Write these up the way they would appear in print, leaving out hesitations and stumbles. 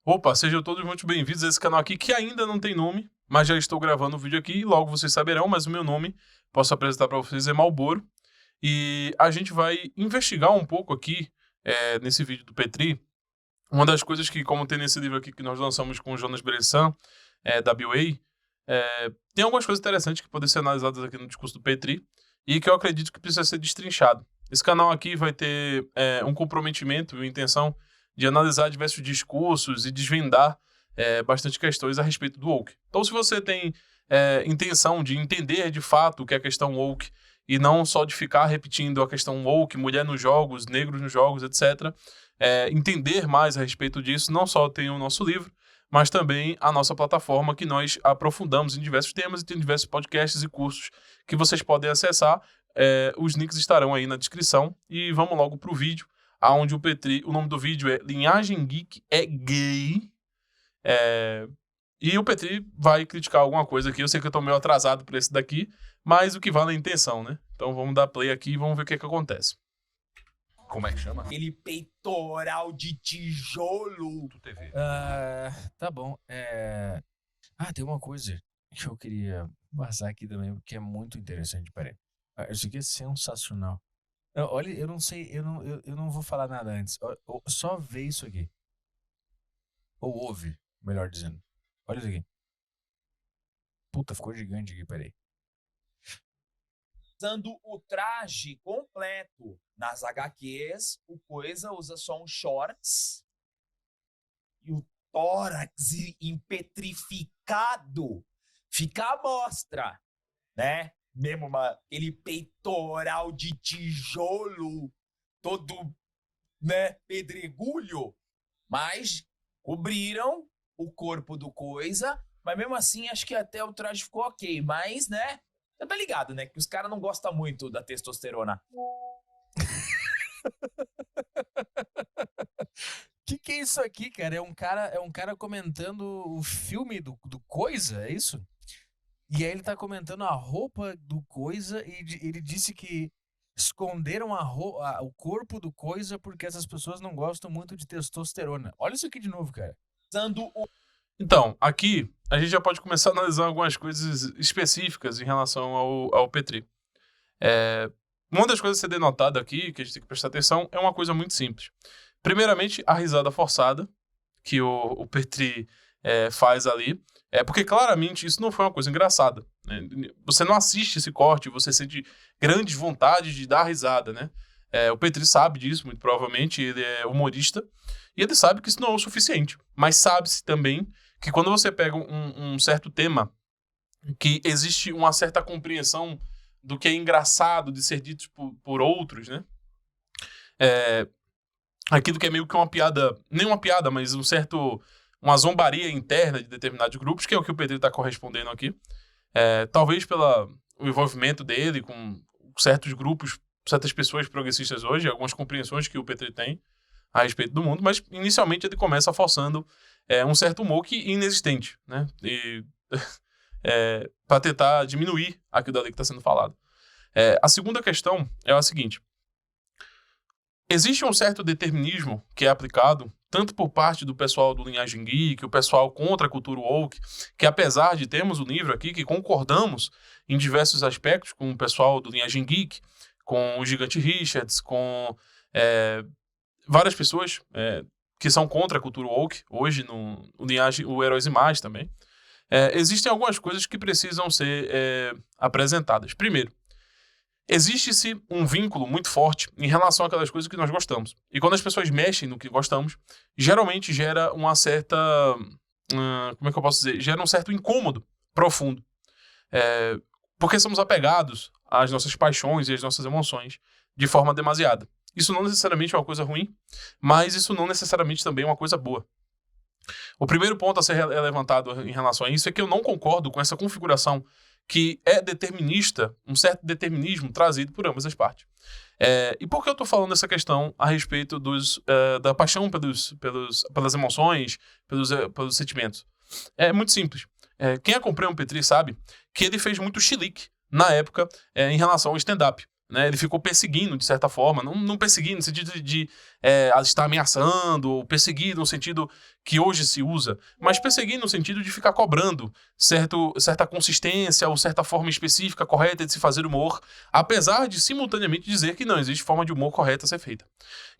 Opa, sejam todos muito bem-vindos a esse canal aqui que ainda não tem nome, mas já estou gravando o vídeo aqui e logo vocês saberão, mas o meu nome, posso apresentar para vocês, é Malboro. E a gente vai investigar um pouco aqui, nesse vídeo do Petri, uma das coisas que, como tem nesse livro aqui que nós lançamos com o Jonas Bressan, da BioA, tem algumas coisas interessantes que podem ser analisadas aqui no discurso do Petri e que eu acredito que precisa ser destrinchado. Esse canal aqui vai ter um comprometimento e uma intenção de analisar diversos discursos e desvendar bastante questões a respeito do woke. Então, se você tem intenção de entender de fato o que é a questão woke e não só de ficar repetindo a questão woke, mulher nos jogos, negros nos jogos, etc., entender mais a respeito disso, não só tem o nosso livro, mas também a nossa plataforma que nós aprofundamos em diversos temas e tem diversos podcasts e cursos que vocês podem acessar. Os links estarão aí na descrição e vamos logo para o vídeo, onde o Petri, o nome do vídeo é Linhagem Geek é Gay, e o Petri vai criticar alguma coisa aqui. Eu sei que eu tô meio atrasado por esse daqui, mas o que vale é a intenção, né? Então vamos dar play aqui e vamos ver o que acontece. Como é que chama? Aquele peitoral de tijolo. TV. Tá bom. Tem uma coisa que eu queria passar aqui também, que é muito interessante. Peraí. Isso aqui é sensacional. Olha, eu não sei, eu não vou falar nada antes. Só vê isso aqui. Ou ouve, melhor dizendo. Olha isso aqui. Puta, ficou gigante aqui, peraí. Usando o traje completo. Nas HQs, o Coisa usa só um shorts. E o tórax empetrificado fica à mostra, né? Mesmo aquele peitoral de tijolo, todo, né, pedregulho. Mas cobriram o corpo do Coisa, mas mesmo assim acho que até o traje ficou ok. Mas, né, você tá ligado, né, que os caras não gostam muito da testosterona. Que é isso aqui, cara? É um cara comentando o filme do Coisa, é isso? E aí ele tá comentando a roupa do Coisa e ele disse que esconderam o corpo do Coisa porque essas pessoas não gostam muito de testosterona. Olha isso aqui de novo, cara. Então, aqui a gente já pode começar a analisar algumas coisas específicas em relação ao Petri. Uma das coisas a ser denotada aqui, que a gente tem que prestar atenção, é uma coisa muito simples. Primeiramente, a risada forçada que o Petri faz ali. Porque claramente isso não foi uma coisa engraçada, né? Você não assiste esse corte, você sente grandes vontades de dar risada, né? O Petri sabe disso, muito provavelmente, ele é humorista, e ele sabe que isso não é o suficiente. Mas sabe-se também que quando você pega um certo tema, que existe uma certa compreensão do que é engraçado de ser dito por outros, né? Aquilo que é meio que uma piada, nem uma piada, mas uma zombaria interna de determinados grupos, que é o que o Pedro está correspondendo aqui. Talvez pelo envolvimento dele com certos grupos, certas pessoas progressistas hoje, algumas compreensões que o Petri tem a respeito do mundo, mas inicialmente ele começa forçando um certo humor que é inexistente, né? Para tentar diminuir aquilo ali que está sendo falado. A segunda questão é a seguinte: existe um certo determinismo que é aplicado tanto por parte do pessoal do Linhagem Geek, o pessoal contra a cultura woke, que apesar de termos o livro aqui, que concordamos em diversos aspectos com o pessoal do Linhagem Geek, com o Gigante Richards, com várias pessoas que são contra a cultura woke, hoje no Linhagem, o Heróis e Mais também, existem algumas coisas que precisam ser apresentadas. Primeiro, existe-se um vínculo muito forte em relação àquelas coisas que nós gostamos. E quando as pessoas mexem no que gostamos, geralmente gera uma certa... como é que eu posso dizer? Gera um certo incômodo profundo. Porque somos apegados às nossas paixões e às nossas emoções de forma demasiada. Isso não necessariamente é uma coisa ruim, mas isso não necessariamente também é uma coisa boa. O primeiro ponto a ser levantado em relação a isso é que eu não concordo com essa configuração que é determinista, um certo determinismo trazido por ambas as partes. E por que eu estou falando essa questão a respeito da paixão pelas emoções, pelos sentimentos? É muito simples. Quem acompanha o Petri sabe que ele fez muito chilique na época em relação ao stand-up. Né? Ele ficou perseguindo, de certa forma, não perseguindo no sentido de está ameaçando, ou perseguir no sentido que hoje se usa, mas perseguir no sentido de ficar cobrando certa consistência ou certa forma específica, correta de se fazer humor, apesar de simultaneamente dizer que não existe forma de humor correta a ser feita.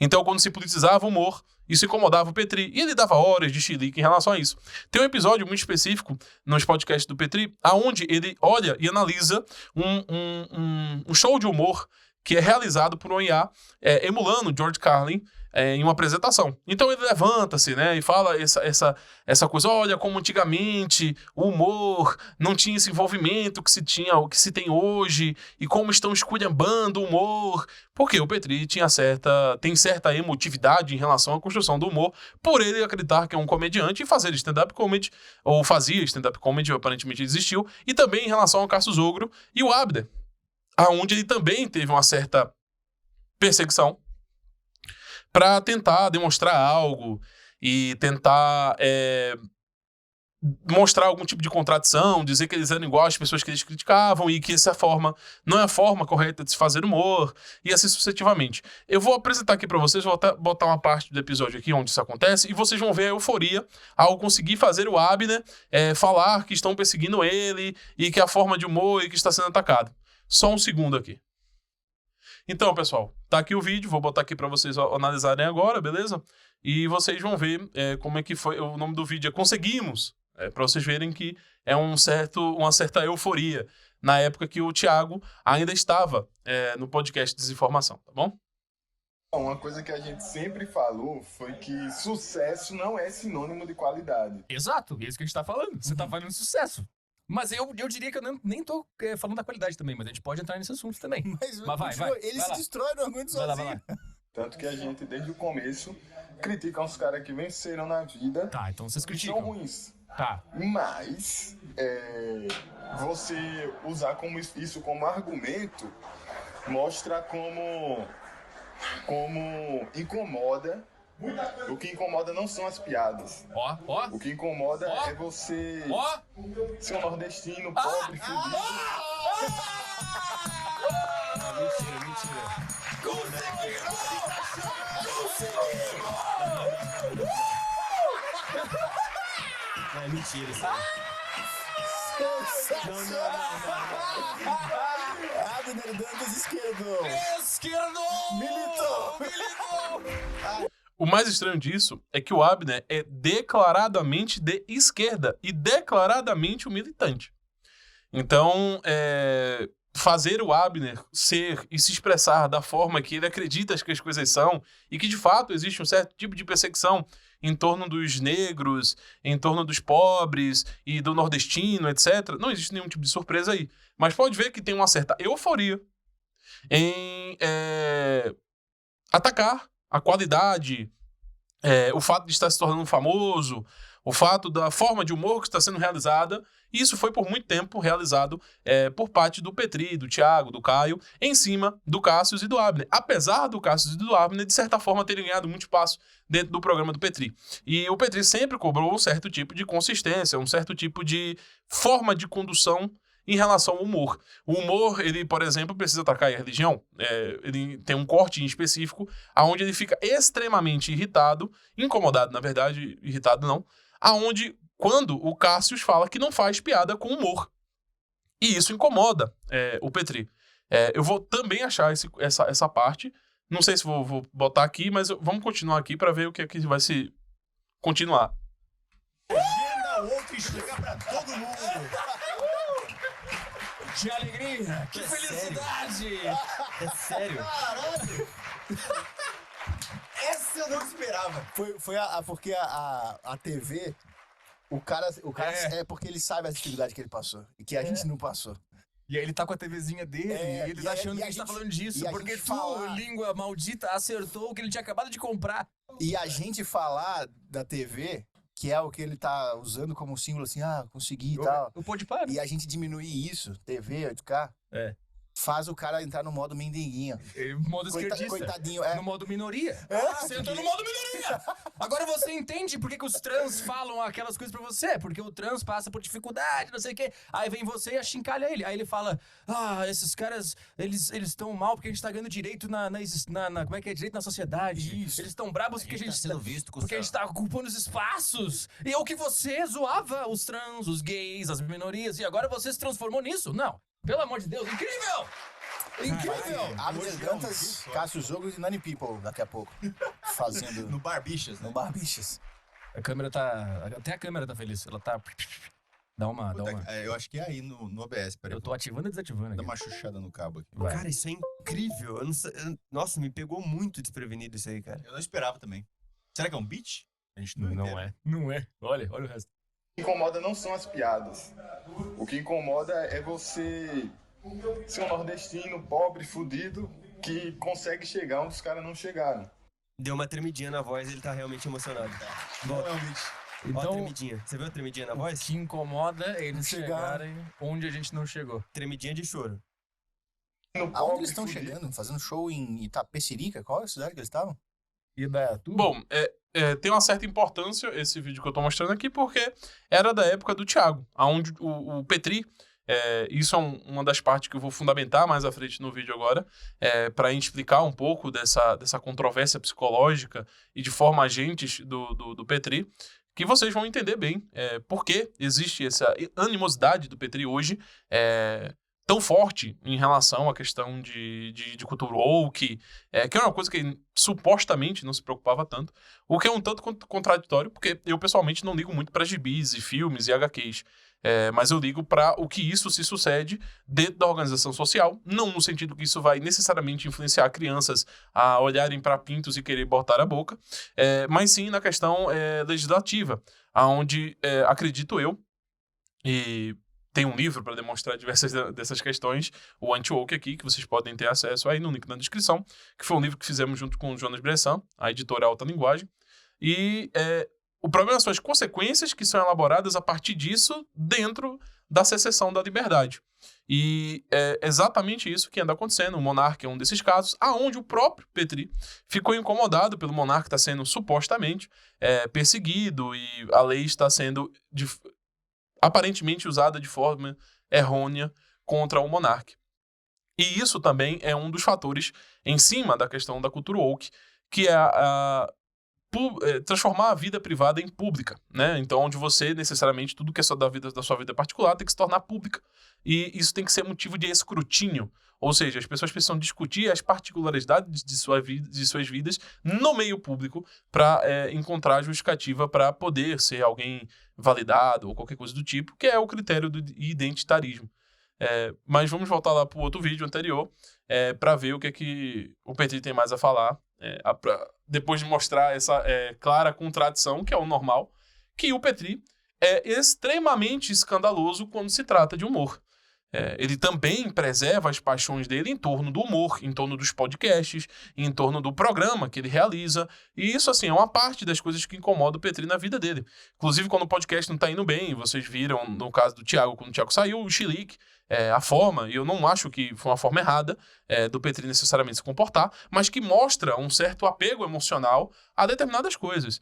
Então, quando se politizava o humor, isso incomodava o Petri, e ele dava horas de chilique em relação a isso. Tem um episódio muito específico nos podcasts do Petri, aonde ele olha e analisa um show de humor que é realizado por um IA, emulando George Carlin em uma apresentação. Então ele levanta-se, né, e fala essa coisa, olha como antigamente o humor não tinha esse envolvimento que se tem hoje, e como estão esculhambando o humor, porque o Petri tem certa emotividade em relação à construção do humor, por ele acreditar que é um comediante e fazer stand-up comedy, ou fazia stand-up comedy, aparentemente existiu, e também em relação ao Cassius Ogro e o Abner, aonde ele também teve uma certa perseguição para tentar demonstrar algo e tentar mostrar algum tipo de contradição, dizer que eles eram igual às pessoas que eles criticavam e que essa forma não é a forma correta de se fazer humor, e assim sucessivamente. Eu vou apresentar aqui para vocês, vou botar uma parte do episódio aqui onde isso acontece, e vocês vão ver a euforia ao conseguir fazer o Abner falar que estão perseguindo ele e que a forma de humor e que está sendo atacado. Só um segundo aqui. Então, pessoal, tá aqui o vídeo, vou botar aqui para vocês analisarem agora, beleza? E vocês vão ver como é que foi, o nome do vídeo é Conseguimos, para vocês verem que é uma certa euforia na época que o Thiago ainda estava no podcast Desinformação, tá bom? Uma coisa que a gente sempre falou foi que sucesso não é sinônimo de qualidade. Exato, é isso que a gente tá falando. Você tá falando sucesso. Mas eu diria que eu nem tô falando da qualidade também, mas a gente pode entrar nesse assunto também. Mas vai. Ele Vai se lá. destrói no argumento Vai lá. sozinho. Tanto que a gente, desde o começo, critica os caras que venceram na vida Tá, então vocês e são criticam. ruins. Tá. Mas, você usar isso como argumento mostra como incomoda. O que incomoda não são as piadas. Ó. O que incomoda Ó. é você Ó. ser um nordestino pobre, fudido. Mentira. É mentira isso aí. Abner Dantas esquerdo. Esquerdo! Militou. O mais estranho disso é que o Abner é declaradamente de esquerda e declaradamente um militante. Então, fazer o Abner ser e se expressar da forma que ele acredita que as coisas são, e que de fato existe um certo tipo de perseguição em torno dos negros, em torno dos pobres e do nordestino, etc. Não existe nenhum tipo de surpresa aí. Mas pode ver que tem uma certa euforia em atacar a qualidade, o fato de estar se tornando famoso, o fato da forma de humor que está sendo realizada, e isso foi por muito tempo realizado por parte do Petri, do Thiago, do Caio, em cima do Cassius e do Abner. Apesar do Cassius e do Abner, de certa forma, terem ganhado muito espaço dentro do programa do Petri. E o Petri sempre cobrou um certo tipo de consistência, um certo tipo de forma de condução em relação ao humor. O humor, ele, por exemplo, precisa atacar a religião. Ele tem um corte em específico, onde ele fica extremamente irritado, incomodado, na verdade, irritado não, quando o Cassius fala que não faz piada com humor. E isso incomoda o Petri. Eu vou também achar essa parte. Não sei se vou botar aqui, mas vamos continuar aqui para ver o que é que vai se continuar. Agenda outro explicar pra todo mundo. Que alegria! Que felicidade! É sério? Caralho. Essa eu não esperava. Foi porque a TV, o cara é porque ele sabe a dificuldade que ele passou e que a gente não passou. E aí ele tá com a TVzinha dele e ele tá achando que a gente tá falando disso, porque língua maldita, acertou o que ele tinha acabado de comprar. E a gente falar da TV, que é o que ele tá usando como símbolo assim, consegui e tal. O Podpah. E a gente diminuir isso, TV, 8K. faz o cara entrar no modo mendiguinho. Modo esquerdista. Coitadinho, No modo minoria. Você entrou no modo minoria! Agora você entende por que os trans falam aquelas coisas pra você. Porque o trans passa por dificuldade, não sei o quê. Aí vem você e achincalha ele. Aí ele fala, esses caras, eles estão mal porque a gente tá ganhando direito como é que é? Direito na sociedade. Isso. Eles estão brabos porque a gente tá sendo visto com porque a gente tá ocupando os espaços. E é o que você zoava os trans, os gays, as minorias. E agora você se transformou nisso? Não. Pelo amor de Deus, incrível! Incrível! Abner Dantas, Cássio Jogos e Nani People daqui a pouco. Fazendo No Barbichas, né? no Barbichas. A câmera tá... Até a câmera tá feliz. Ela tá... Dá uma... Eu acho que é aí no OBS, peraí. Eu tô ativando e desativando Dá aqui. uma chuchada no cabo aqui. Vai. Cara, isso é incrível. Eu não sei- nossa, me pegou muito desprevenido isso aí, cara. Eu não esperava também. Será que é um beat? A gente não Não entende. é. Não é. Olha o resto. O que incomoda não são as piadas. O que incomoda é você ser um nordestino pobre, fudido, que consegue chegar onde os caras não chegaram. Deu uma tremidinha na voz e ele tá realmente emocionado. Não é um beat. Ó a Então, tremidinha. Você viu a tremidinha na o voz? que incomoda é eles Chegar. chegarem onde a gente não chegou. Tremidinha de choro. Aonde eles estão chegando? Fazendo show em Itapecerica? Qual é a cidade que eles estavam? E da tu? Bom, tem uma certa importância esse vídeo que eu tô mostrando aqui, porque era da época do Thiago, onde o Petri, isso é uma das partes que eu vou fundamentar mais à frente no vídeo agora, para a gente explicar um pouco dessa controvérsia psicológica e de forma agentes do Petri, que vocês vão entender bem por que existe essa animosidade do Petri hoje, tão forte em relação à questão de cultura woke, que é uma coisa que ele supostamente não se preocupava tanto, o que é um tanto contraditório, porque eu pessoalmente não ligo muito para gibis e filmes e HQs, mas eu ligo para o que isso se sucede dentro da organização social, não no sentido que isso vai necessariamente influenciar crianças a olharem para pintos e querer botar a boca, mas sim na questão legislativa, onde acredito eu, e tem um livro para demonstrar diversas dessas questões, o Anti-Woke aqui, que vocês podem ter acesso aí no link na descrição, que foi um livro que fizemos junto com o Jonas Bressan, a editora Alta Linguagem. E o problema são as consequências que são elaboradas a partir disso dentro da secessão da liberdade. E é exatamente isso que anda acontecendo. O Monark é um desses casos, aonde o próprio Petri ficou incomodado pelo Monark estar sendo supostamente perseguido e a lei está sendo aparentemente usada de forma errônea contra o monarca. E isso também é um dos fatores em cima da questão da cultura woke, que é transformar a vida privada em pública, né? Então, onde você, necessariamente, tudo que é só da sua vida particular tem que se tornar pública. E isso tem que ser motivo de escrutínio. Ou seja, as pessoas precisam discutir as particularidades de suas vidas no meio público para encontrar justificativa para poder ser alguém validado ou qualquer coisa do tipo, que é o critério do identitarismo. Mas vamos voltar lá para o outro vídeo anterior para ver o que é que o Petri tem mais a falar, depois de mostrar essa clara contradição, que é o normal, que o Petri é extremamente escandaloso quando se trata de humor. Ele também preserva as paixões dele em torno do humor, em torno dos podcasts, em torno do programa que ele realiza. E isso, assim, é uma parte das coisas que incomoda o Petri na vida dele. Inclusive, quando o podcast não tá indo bem, vocês viram, no caso do Thiago, quando o Thiago saiu, o chilique, a forma, e eu não acho que foi uma forma errada do Petri necessariamente se comportar, mas que mostra um certo apego emocional a determinadas coisas.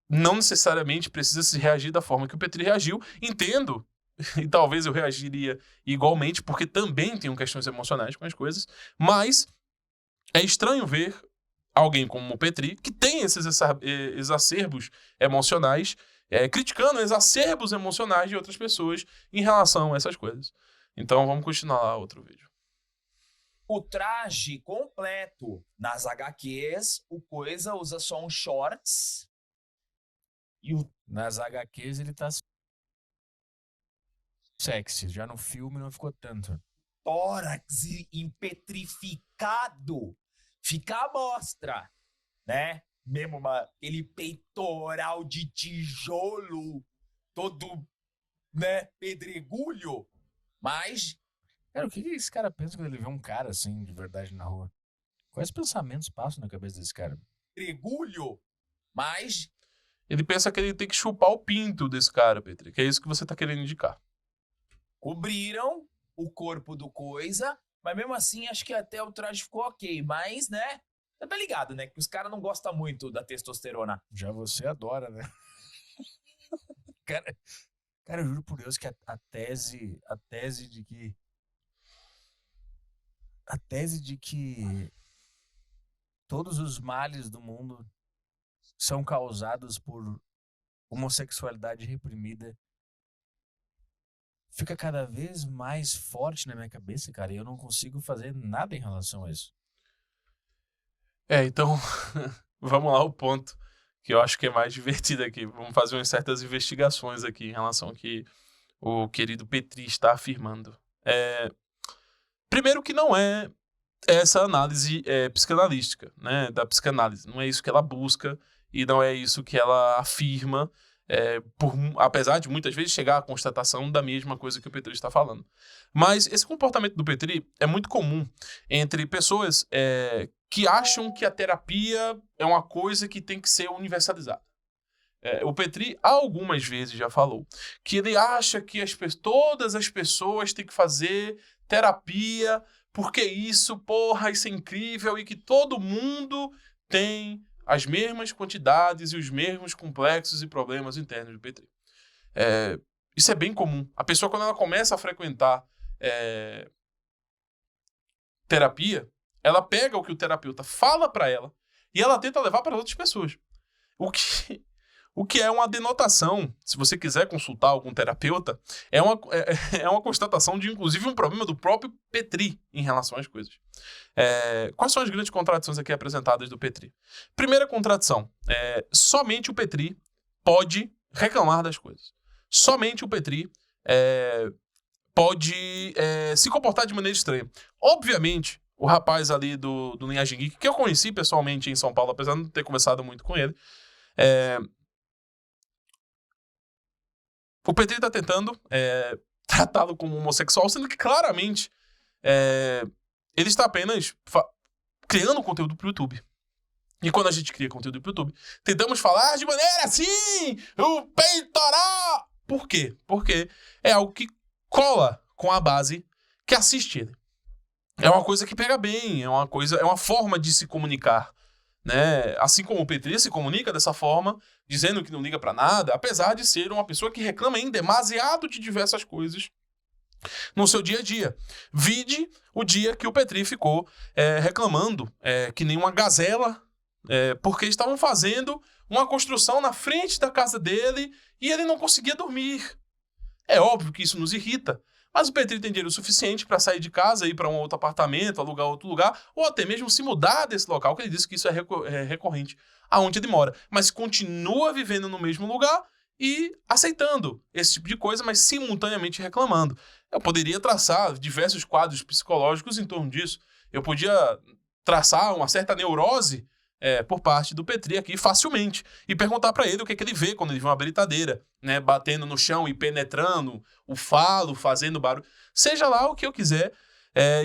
Não necessariamente precisa se reagir da forma que o Petri reagiu. Entendo, e talvez eu reagiria igualmente, porque também tenho questões emocionais com as coisas, mas é estranho ver alguém como o Petri, que tem esses exacerbos emocionais, criticando exacerbos emocionais de outras pessoas em relação a essas coisas. Então vamos continuar lá outro vídeo. O traje completo. Nas HQs, o Coisa usa só um shorts. E o Nas HQs ele tá sexy. Já no filme não ficou tanto. tórax empetrificado. Fica à mostra, né? Mesmo aquele peitoral de tijolo, todo, né, pedregulho. Mas Cara, o que esse cara pensa quando ele vê um cara assim, de verdade, na rua? Quais pensamentos passam na cabeça desse cara? pedregulho, mas Ele pensa que ele tem que chupar o pinto desse cara, Petri, que é isso que você tá querendo indicar. cobriram o corpo do coisa, mas mesmo assim acho que até o traje ficou ok. Mas, né? Você tá ligado, né? Que os caras não gostam muito da testosterona. Já você adora, né? Cara, eu juro por Deus que a tese de que todos os males do mundo são causados por homossexualidade reprimida fica cada vez mais forte na minha cabeça, cara, e eu não consigo fazer nada em relação a isso. Então, vamos lá ao ponto que eu acho que é mais divertido aqui. Vamos fazer umas certas investigações aqui em relação ao que o querido Petri está afirmando. Primeiro que não é essa análise psicanalística, né, da psicanálise. Não é isso que ela busca e não é isso que ela afirma, apesar de muitas vezes chegar à constatação da mesma coisa que o Petri está falando. Mas esse comportamento do Petri é muito comum entre pessoas que acham que a terapia é uma coisa que tem que ser universalizada. O Petri algumas vezes já falou que ele acha que todas as pessoas têm que fazer terapia porque isso é incrível e que todo mundo tem as mesmas quantidades e os mesmos complexos e problemas internos do Petri. Isso é bem comum. A pessoa, quando ela começa a frequentar terapia, ela pega o que o terapeuta fala para ela e ela tenta levar para outras pessoas. O que é uma denotação, se você quiser consultar algum terapeuta, é uma constatação de, inclusive, um problema do próprio Petri em relação às coisas. Quais são as grandes contradições aqui apresentadas do Petri? Primeira contradição, somente o Petri pode reclamar das coisas. Somente o Petri pode se comportar de maneira estranha. Obviamente, o rapaz ali do Linhagem Geek, que eu conheci pessoalmente em São Paulo, apesar de não ter conversado muito com ele, o Petri está tentando tratá-lo como homossexual, sendo que claramente ele está apenas criando conteúdo para o YouTube. E quando a gente cria conteúdo para o YouTube, tentamos falar de maneira assim, o peitoral. Por quê? Porque é algo que cola com a base que assiste ele. É uma coisa que pega bem, é uma forma de se comunicar, né? Assim como o Petri se comunica dessa forma, dizendo que não liga pra nada, apesar de ser uma pessoa que reclama em demasiado de diversas coisas no seu dia a dia. Vide o dia que o Petri ficou reclamando que nem uma gazela, porque estavam fazendo uma construção na frente da casa dele e ele não conseguia dormir. É óbvio que isso nos irrita, mas o Petri tem dinheiro suficiente para sair de casa, ir para um outro apartamento, alugar outro lugar, ou até mesmo se mudar desse local, que ele disse que isso é recorrente aonde ele mora. Mas continua vivendo no mesmo lugar e aceitando esse tipo de coisa, mas simultaneamente reclamando. Eu poderia traçar diversos quadros psicológicos em torno disso. Eu podia traçar uma certa neurose por parte do Petri aqui facilmente e perguntar para ele o que ele vê quando ele vê uma britadeira, né, batendo no chão e penetrando o falo, fazendo barulho. Seja lá o que eu quiser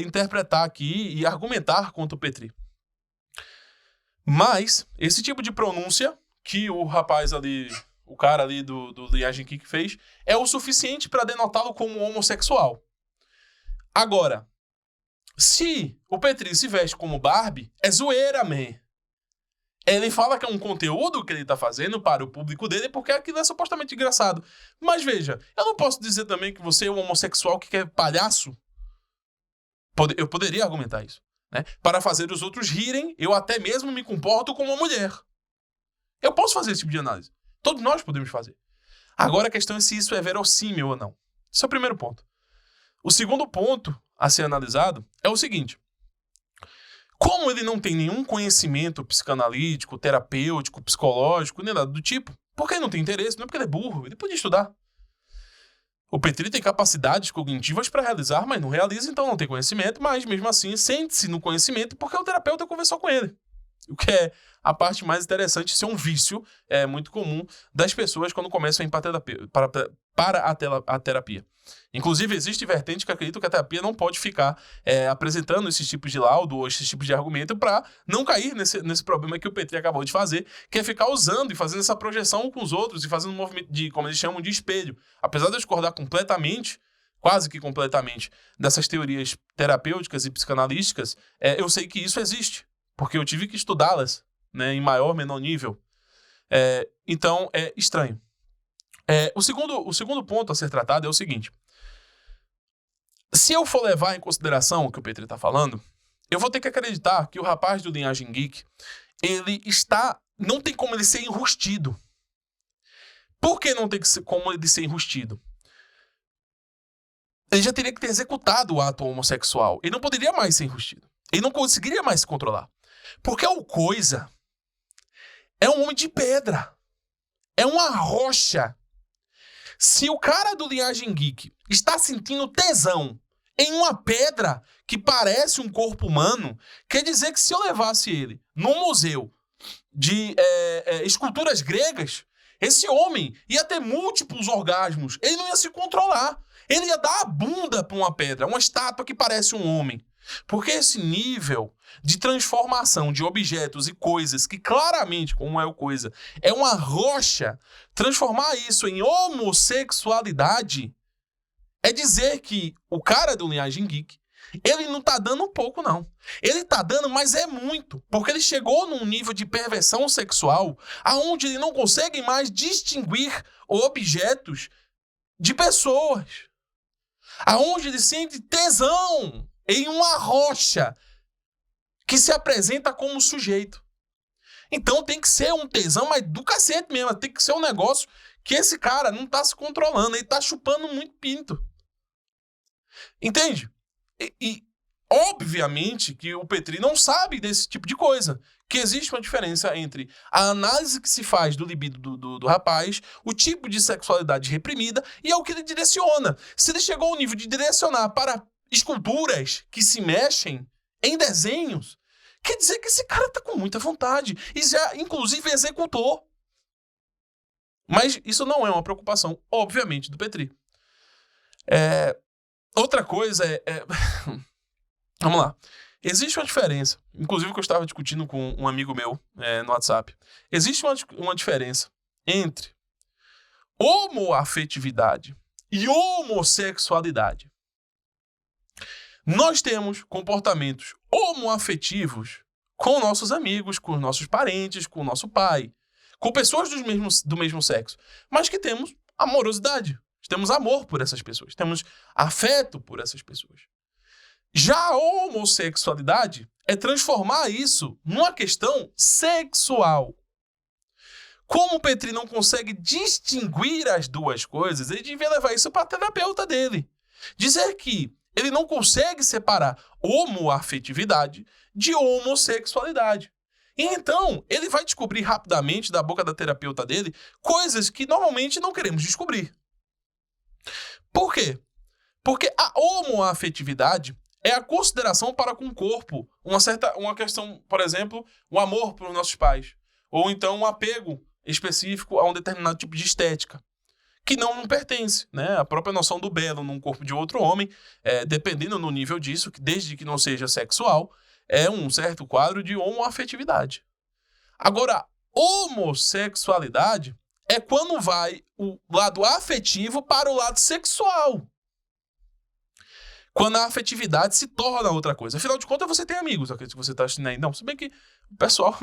interpretar aqui e argumentar contra o Petri. Mas esse tipo de pronúncia que o rapaz ali, o cara ali do Linhagem Geek fez, é o suficiente para denotá-lo como homossexual. Agora, se o Petri se veste como Barbie, é zoeira, man. Ele fala que é um conteúdo que ele tá fazendo para o público dele porque aquilo é supostamente engraçado. Mas veja, eu não posso dizer também que você é um homossexual que quer palhaço. Eu poderia argumentar isso, né? Para fazer os outros rirem, eu até mesmo me comporto como uma mulher. Eu posso fazer esse tipo de análise. Todos nós podemos fazer. Agora a questão é se isso é verossímil ou não. Esse é o primeiro ponto. O segundo ponto a ser analisado é o seguinte. Como ele não tem nenhum conhecimento psicanalítico, terapêutico, psicológico, nem nada do tipo, porque ele não tem interesse, não é porque ele é burro, ele podia estudar. O Petri tem capacidades cognitivas para realizar, mas não realiza, então não tem conhecimento, mas mesmo assim sente-se no conhecimento porque o terapeuta conversou com ele. O que é a parte mais interessante, isso é um vício muito comum das pessoas quando começam a ir para a terapia. Inclusive, existe vertente que acredita que a terapia não pode ficar apresentando esses tipos de laudo ou esses tipos de argumento para não cair nesse problema que o Petri acabou de fazer, que é ficar usando e fazendo essa projeção com os outros e fazendo um movimento de, como eles chamam, de espelho. Apesar de eu discordar completamente quase que completamente, dessas teorias terapêuticas e psicanalísticas, eu sei que isso existe, porque eu tive que estudá-las, né, em maior ou menor nível. Então, é estranho. O segundo ponto a ser tratado é o seguinte. Se eu for levar em consideração o que o Petri está falando, eu vou ter que acreditar que o rapaz do Linhagem Geek, não tem como ele ser enrustido. Por que não tem como ele ser enrustido? Ele já teria que ter executado o ato homossexual. Ele não poderia mais ser enrustido. Ele não conseguiria mais se controlar. Porque o Coisa é um homem de pedra. É uma rocha. Se o cara do Linhagem Geek está sentindo tesão em uma pedra que parece um corpo humano, quer dizer que se eu levasse ele num museu de esculturas gregas, esse homem ia ter múltiplos orgasmos. Ele não ia se controlar. Ele ia dar a bunda para uma pedra, uma estátua que parece um homem. Porque esse nível de transformação de objetos e coisas, que claramente, como é o Coisa, é uma rocha, transformar isso em homossexualidade é dizer que o cara do Linhagem Geek, ele não tá dando um pouco, não. Ele tá dando, mas é muito. Porque ele chegou num nível de perversão sexual aonde ele não consegue mais distinguir objetos de pessoas. Aonde ele sente tesão em uma rocha que se apresenta como sujeito. Então tem que ser um tesão, mas do cacete mesmo. Tem que ser um negócio que esse cara não tá se controlando. Ele tá chupando muito pinto. Entende? E obviamente que o Petri não sabe desse tipo de coisa. Que existe uma diferença entre a análise que se faz do libido do rapaz, o tipo de sexualidade reprimida e é o que ele direciona. Se ele chegou ao nível de direcionar para esculturas que se mexem em desenhos, quer dizer que esse cara tá com muita vontade e já, inclusive, executou. Mas isso não é uma preocupação, obviamente, do Petri. Outra coisa Vamos lá. Existe uma diferença, inclusive que eu estava discutindo com um amigo meu no WhatsApp. Existe uma diferença entre homoafetividade e homossexualidade. Nós temos comportamentos homoafetivos com nossos amigos, com nossos parentes, com o nosso pai, com pessoas do mesmo sexo, mas que temos amorosidade, temos amor por essas pessoas, temos afeto por essas pessoas. Já a homossexualidade é transformar isso numa questão sexual. Como o Petri não consegue distinguir as duas coisas, ele devia levar isso para a terapeuta dele. Dizer que ele não consegue separar homoafetividade de homossexualidade. E então, ele vai descobrir rapidamente, da boca da terapeuta dele, coisas que normalmente não queremos descobrir. Por quê? Porque a homoafetividade é a consideração para com o corpo, uma questão, por exemplo, o amor pelos nossos pais, ou então um apego específico a um determinado tipo de estética, que não pertence, né? A própria noção do belo num corpo de outro homem, dependendo no nível disso, que desde que não seja sexual, é um certo quadro de homoafetividade. Agora, homossexualidade é quando vai o lado afetivo para o lado sexual. Quando a afetividade se torna outra coisa. Afinal de contas, você tem amigos, acredito que você está assistindo aí. Não, se bem que o pessoal,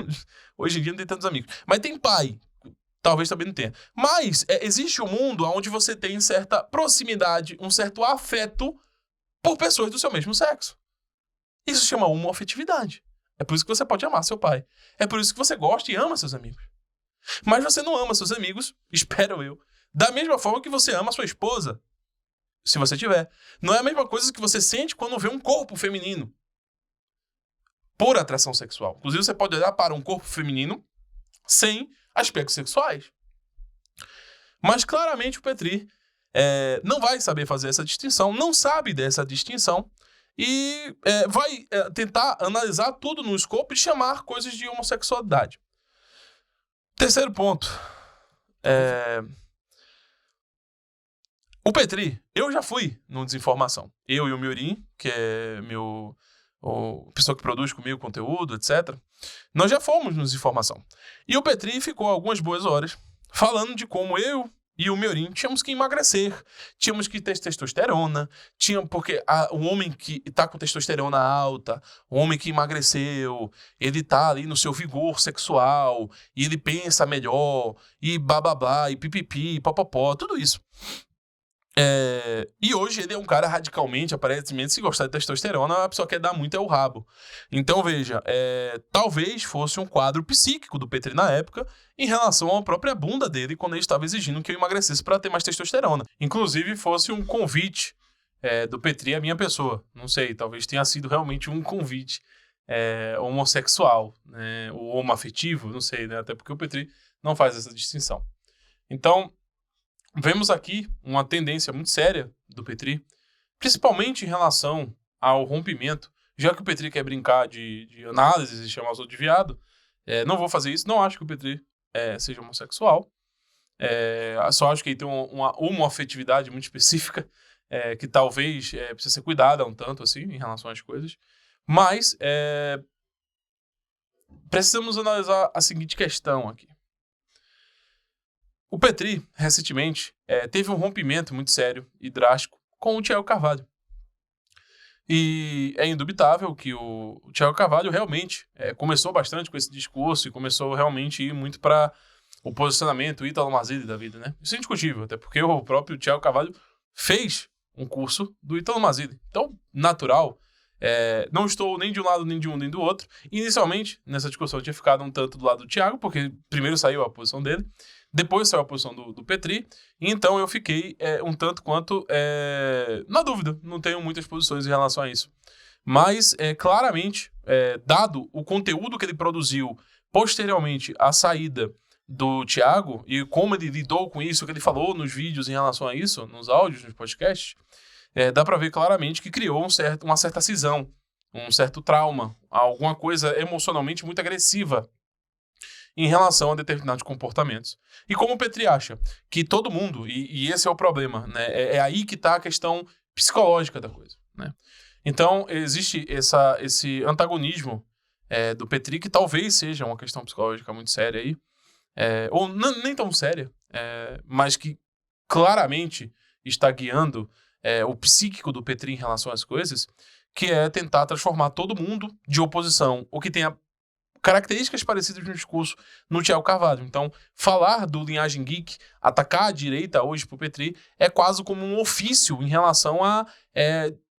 hoje em dia, não tem tantos amigos. Mas tem pai, talvez também não tenha. Mas existe um mundo onde você tem certa proximidade, um certo afeto por pessoas do seu mesmo sexo. Isso se chama homoafetividade. É por isso que você pode amar seu pai. É por isso que você gosta e ama seus amigos. Mas você não ama seus amigos, espero eu, da mesma forma que você ama sua esposa. Se você tiver. Não é a mesma coisa que você sente quando vê um corpo feminino. Por atração sexual. Inclusive, você pode olhar para um corpo feminino sem aspectos sexuais. Mas, claramente, o Petri não vai saber fazer essa distinção, não sabe dessa distinção, e vai tentar analisar tudo no escopo e chamar coisas de homossexualidade. Terceiro ponto. O Petri, eu já fui no Desinformação. Eu e o Miorim, que é a pessoa que produz comigo conteúdo, etc. Nós já fomos no Desinformação. E o Petri ficou algumas boas horas falando de como eu e o Miorim tínhamos que emagrecer, tínhamos que ter testosterona, porque o homem que tá com testosterona alta, o homem que emagreceu, ele tá ali no seu vigor sexual, e ele pensa melhor, e blá blá blá, e pipipi, popopó, tudo isso. E hoje ele é um cara radicalmente, aparentemente, se gostar de testosterona, a pessoa quer dar muito é o rabo. Então, veja, talvez fosse um quadro psíquico do Petri na época em relação à própria bunda dele quando ele estava exigindo que eu emagrecesse para ter mais testosterona. Inclusive, fosse um convite do Petri à minha pessoa. Não sei, talvez tenha sido realmente um convite homossexual, né? Ou homoafetivo, não sei, né? Até porque o Petri não faz essa distinção. Então, vemos aqui uma tendência muito séria do Petri, principalmente em relação ao rompimento. Já que o Petri quer brincar de análise e chamar os outros de viado, não vou fazer isso, não acho que o Petri seja homossexual. Só acho que ele tem uma homoafetividade muito específica, que talvez precise ser cuidada um tanto assim, em relação às coisas. Mas precisamos analisar a seguinte questão aqui. O Petri, recentemente, teve um rompimento muito sério e drástico com o Thiago Carvalho. E é indubitável que o Thiago Carvalho realmente começou bastante com esse discurso e começou realmente a ir muito para o posicionamento Ítalo Mazzilli da vida, né? Isso é indiscutível, até porque o próprio Thiago Carvalho fez um curso do Ítalo Mazzilli. Então, natural, não estou nem de um lado, nem de um, nem do outro. Inicialmente, nessa discussão, eu tinha ficado um tanto do lado do Thiago, porque primeiro saiu a posição dele, depois saiu a posição do Petri, e então eu fiquei um tanto quanto na dúvida. Não tenho muitas posições em relação a isso. Mas, claramente, dado o conteúdo que ele produziu posteriormente à saída do Thiago, e como ele lidou com isso, o que ele falou nos vídeos em relação a isso, nos áudios, nos podcasts, dá pra ver claramente que criou uma certa cisão, um certo trauma, alguma coisa emocionalmente muito agressiva em relação a determinados comportamentos. E como o Petri acha que todo mundo, e esse é o problema, né? É aí que está a questão psicológica da coisa, né? Então, existe esse antagonismo do Petri, que talvez seja uma questão psicológica muito séria aí, ou nem tão séria, mas que claramente está guiando o psíquico do Petri em relação às coisas, que é tentar transformar todo mundo de oposição, o que tenha características parecidas no discurso no Thiago Carvalho. Então, falar do Linhagem Geek, atacar a direita hoje pro Petri, é quase como um ofício em relação a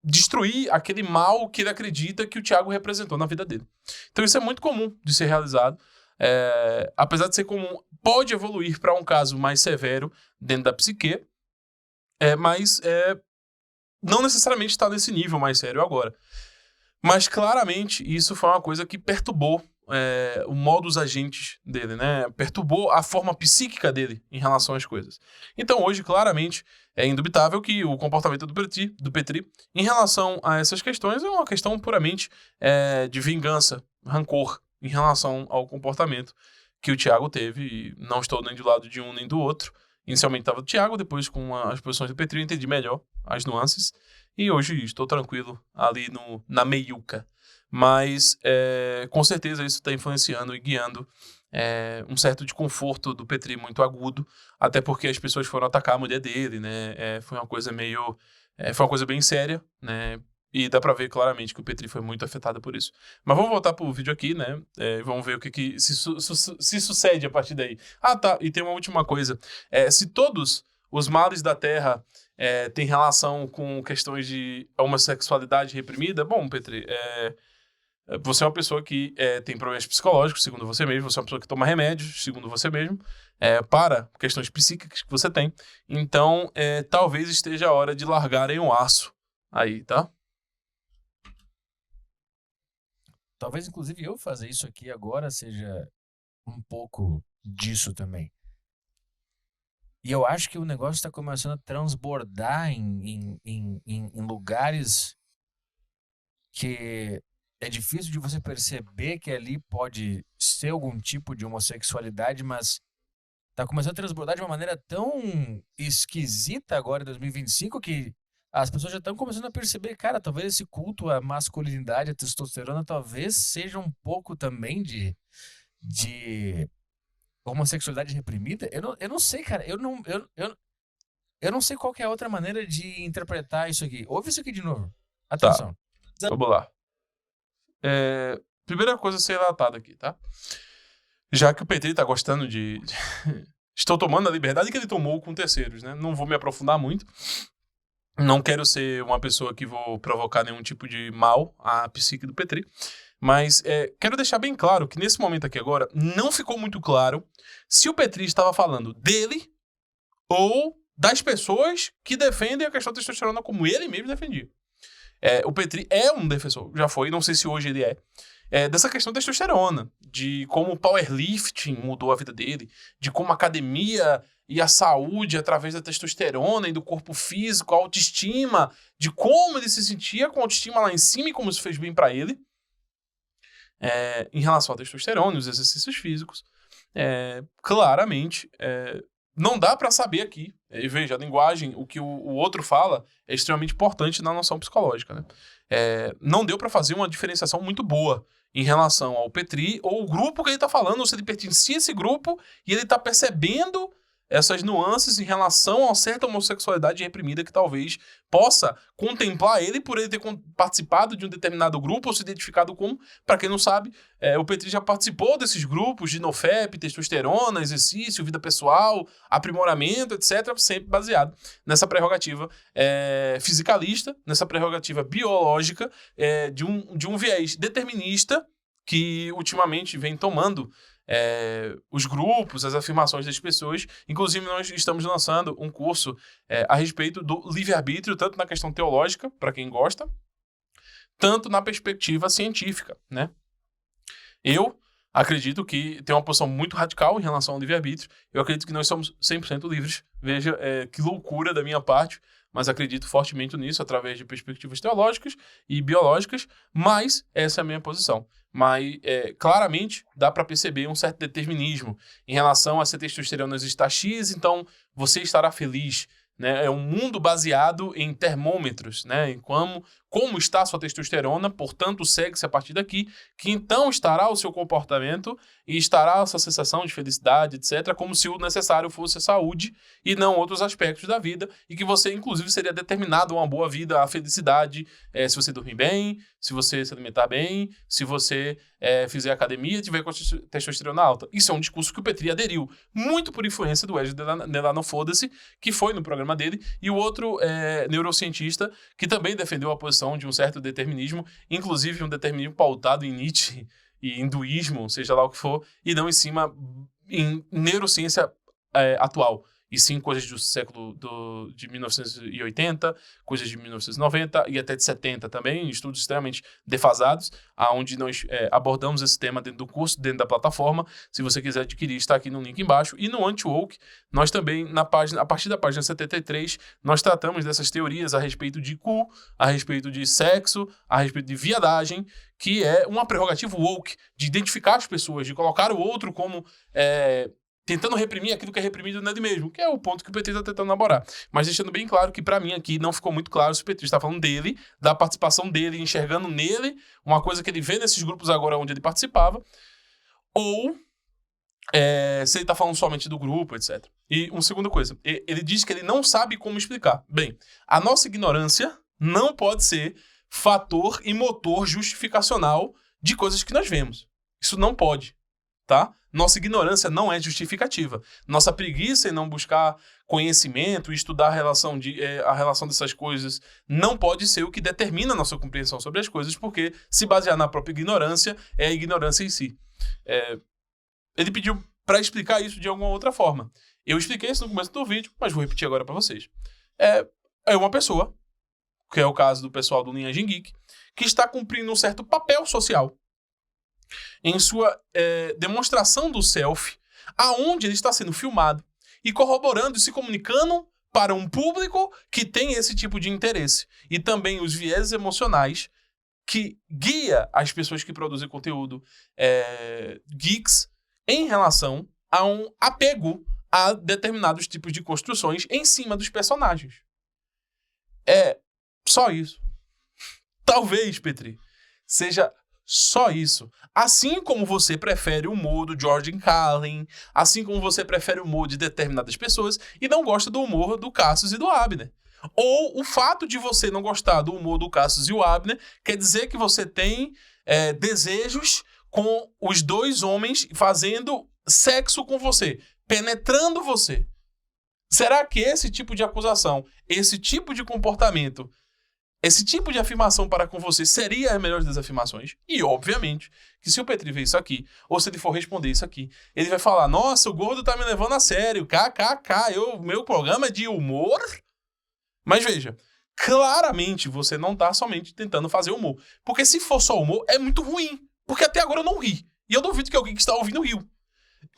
destruir aquele mal que ele acredita que o Thiago representou na vida dele. Então, isso é muito comum de ser realizado. Apesar de ser comum, pode evoluir para um caso mais severo dentro da psique, mas não necessariamente está nesse nível mais sério agora. Mas, claramente, isso foi uma coisa que perturbou o modus agentes dele, né? Perturbou a forma psíquica dele em relação às coisas. Então, hoje, claramente, é indubitável que o comportamento do Petri em relação a essas questões é uma questão puramente de vingança, rancor, em relação ao comportamento que o Thiago teve. E não estou nem do lado de um nem do outro. Inicialmente estava do Thiago, depois com as posições do Petri eu entendi melhor as nuances. E hoje estou tranquilo ali na meiuca. Mas, com certeza, isso está influenciando e guiando um certo desconforto do Petri muito agudo, até porque as pessoas foram atacar a mulher dele, né? Foi uma coisa foi uma coisa bem séria, né? E dá pra ver claramente que o Petri foi muito afetado por isso. Mas vamos voltar pro vídeo aqui, né? Vamos ver o que se sucede a partir daí. Ah, tá. E tem uma última coisa. Se todos os males da Terra têm relação com questões de homossexualidade reprimida, bom, Petri, você é uma pessoa que tem problemas psicológicos, segundo você mesmo. Você é uma pessoa que toma remédios, segundo você mesmo, para questões psíquicas que você tem. Então, talvez esteja a hora de largarem o aço aí, tá? Talvez, inclusive, eu fazer isso aqui agora seja um pouco disso também. E eu acho que o negócio está começando a transbordar em lugares que é difícil de você perceber que ali pode ser algum tipo de homossexualidade, mas tá começando a transbordar de uma maneira tão esquisita agora em 2025 que as pessoas já estão começando a perceber, cara, talvez esse culto à masculinidade, à testosterona, talvez seja um pouco também de homossexualidade reprimida? Eu não sei, cara. Eu não sei qual que é a outra maneira de interpretar isso aqui. Ouve isso aqui de novo. Atenção. Vamos lá. Primeira coisa a ser relatada aqui, tá? Já que o Petri tá gostando de... Estou tomando a liberdade que ele tomou com terceiros, né? Não vou me aprofundar muito. Não quero ser uma pessoa que vou provocar nenhum tipo de mal à psique do Petri. Mas quero deixar bem claro que nesse momento aqui agora não ficou muito claro se o Petri estava falando dele ou das pessoas que defendem a questão da testosterona como ele mesmo defendia. O Petri é um defensor, já foi, não sei se hoje ele dessa questão da testosterona, de como o powerlifting mudou a vida dele, de como a academia e a saúde através da testosterona e do corpo físico, a autoestima, de como ele se sentia com a autoestima lá em cima e como isso fez bem pra ele. Em relação à testosterona e os exercícios físicos, claramente, não dá pra saber aqui. E veja, a linguagem, o que o outro fala é extremamente importante na noção psicológica, né? Não deu pra fazer uma diferenciação muito boa em relação ao Petri ou o grupo que ele tá falando, ou se ele pertencia a esse grupo e ele tá percebendo essas nuances em relação a certa homossexualidade reprimida que talvez possa contemplar ele por ele ter participado de um determinado grupo ou se identificado com, para quem não sabe, o Petri já participou desses grupos de NoFap, testosterona, exercício, vida pessoal, aprimoramento, etc., sempre baseado nessa prerrogativa fisicalista, nessa prerrogativa biológica, de um viés determinista que ultimamente vem tomando os grupos, as afirmações das pessoas. Inclusive, nós estamos lançando um curso a respeito do livre-arbítrio, tanto na questão teológica, para quem gosta, tanto na perspectiva científica, né? Eu acredito que tem uma posição muito radical em relação ao livre-arbítrio. Eu acredito que nós somos 100% livres. Veja que loucura da minha parte, mas acredito fortemente nisso através de perspectivas teológicas e biológicas, mas essa é a minha posição. Mas, claramente, dá para perceber um certo determinismo em relação a se a testosterona está X, então você estará feliz, né? É um mundo baseado em termômetros, né? Em como está a sua testosterona, portanto, segue-se a partir daqui, que então estará o seu comportamento e estará a sua sensação de felicidade, etc., como se o necessário fosse a saúde e não outros aspectos da vida, e que você, inclusive, seria determinado a uma boa vida, a felicidade, se você dormir bem, se você se alimentar bem, se você fizer academia e tiver com testosterona alta. Isso é um discurso que o Petri aderiu, muito por influência do Wesley Delano Foda-se, que foi no programa dele, e o outro neurocientista que também defendeu a posição de um certo determinismo, inclusive um determinismo pautado em Nietzsche e hinduísmo, seja lá o que for, e não em neurociência atual. E sim coisas do século de 1980, coisas de 1990 e até de 70 também, estudos extremamente defasados, onde nós abordamos esse tema dentro do curso, dentro da plataforma. Se você quiser adquirir, está aqui no link embaixo. E no Anti-Woke, nós também, a partir da página 73, nós tratamos dessas teorias a respeito de cu, a respeito de sexo, a respeito de viadagem, que é uma prerrogativa woke, de identificar as pessoas, de colocar o outro como... tentando reprimir aquilo que é reprimido nele mesmo, que é o ponto que o Petri está tentando elaborar. Mas deixando bem claro que, para mim, aqui não ficou muito claro se o Petri está falando dele, da participação dele, enxergando nele uma coisa que ele vê nesses grupos agora onde ele participava, ou se ele está falando somente do grupo, etc. E uma segunda coisa, ele diz que ele não sabe como explicar. Bem, a nossa ignorância não pode ser fator e motor justificacional de coisas que nós vemos. Isso não pode, tá? Nossa ignorância não é justificativa. Nossa preguiça em não buscar conhecimento e estudar a relação dessas coisas não pode ser o que determina a nossa compreensão sobre as coisas, porque se basear na própria ignorância é a ignorância em si. Ele pediu para explicar isso de alguma outra forma. Eu expliquei isso no começo do vídeo, mas vou repetir agora para vocês. É uma pessoa, que é o caso do pessoal do Linhagem Geek, que está cumprindo um certo papel social em sua demonstração do self, aonde ele está sendo filmado e corroborando e se comunicando para um público que tem esse tipo de interesse. E também os vieses emocionais que guia as pessoas que produzem conteúdo geeks em relação a um apego a determinados tipos de construções em cima dos personagens. É só isso. Talvez, Petri, seja Só isso. Assim como você prefere o humor do George Carlin, assim como você prefere o humor de determinadas pessoas e não gosta do humor do Cassius e do Abner. Ou o fato de você não gostar do humor do Cassius e o Abner quer dizer que você tem desejos com os dois homens fazendo sexo com você, penetrando você. Será que esse tipo de acusação, esse tipo de comportamento, esse tipo de afirmação para com você seria a melhor das afirmações? E, obviamente, que se o Petri ver isso aqui, ou se ele for responder isso aqui, ele vai falar, nossa, o gordo tá me levando a sério, kkk, meu programa é de humor? Mas veja, claramente você não tá somente tentando fazer humor. Porque se for só humor, é muito ruim. Porque até agora eu não ri. E eu duvido que alguém que está ouvindo riu.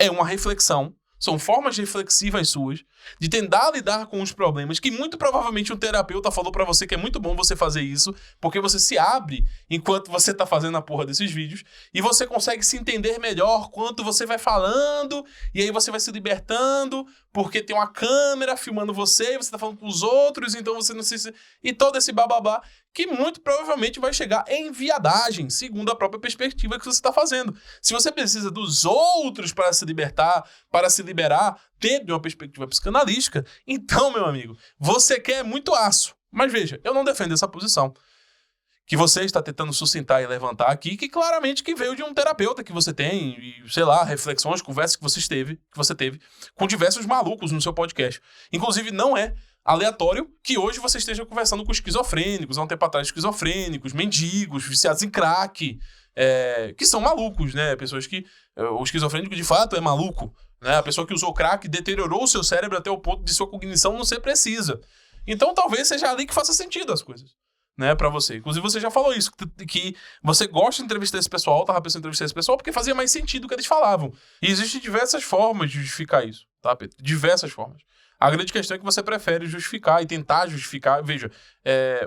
É uma reflexão. São formas reflexivas suas de tentar lidar com os problemas que muito provavelmente um terapeuta falou pra você que é muito bom você fazer isso, porque você se abre enquanto você tá fazendo a porra desses vídeos e você consegue se entender melhor quanto você vai falando e aí você vai se libertando porque tem uma câmera filmando você e você tá falando com os outros, então você não se... E todo esse bababá que muito provavelmente vai chegar em viadagem, segundo a própria perspectiva que você está fazendo. Se você precisa dos outros para se libertar, para se liberar dentro de uma perspectiva psicanalística, então, meu amigo, você quer muito aço. Mas veja, eu não defendo essa posição que você está tentando sustentar e levantar aqui, que claramente que veio de um terapeuta que você tem, e, sei lá, reflexões, conversas que você teve com diversos malucos no seu podcast. Inclusive, não é aleatório que hoje você esteja conversando com esquizofrênicos, há um tempo atrás esquizofrênicos, mendigos, viciados em crack, que são malucos, né? Pessoas que... O esquizofrênico, de fato, é maluco, né? A pessoa que usou crack deteriorou o seu cérebro até o ponto de sua cognição não ser precisa. Então, talvez seja ali que faça sentido as coisas, né, pra você. Inclusive, você já falou isso, que você gosta de entrevistar esse pessoal, tava pensando em entrevistar esse pessoal, porque fazia mais sentido o que eles falavam. E existem diversas formas de justificar isso, tá, Pedro? Diversas formas. A grande questão é que você prefere justificar e tentar justificar. Veja,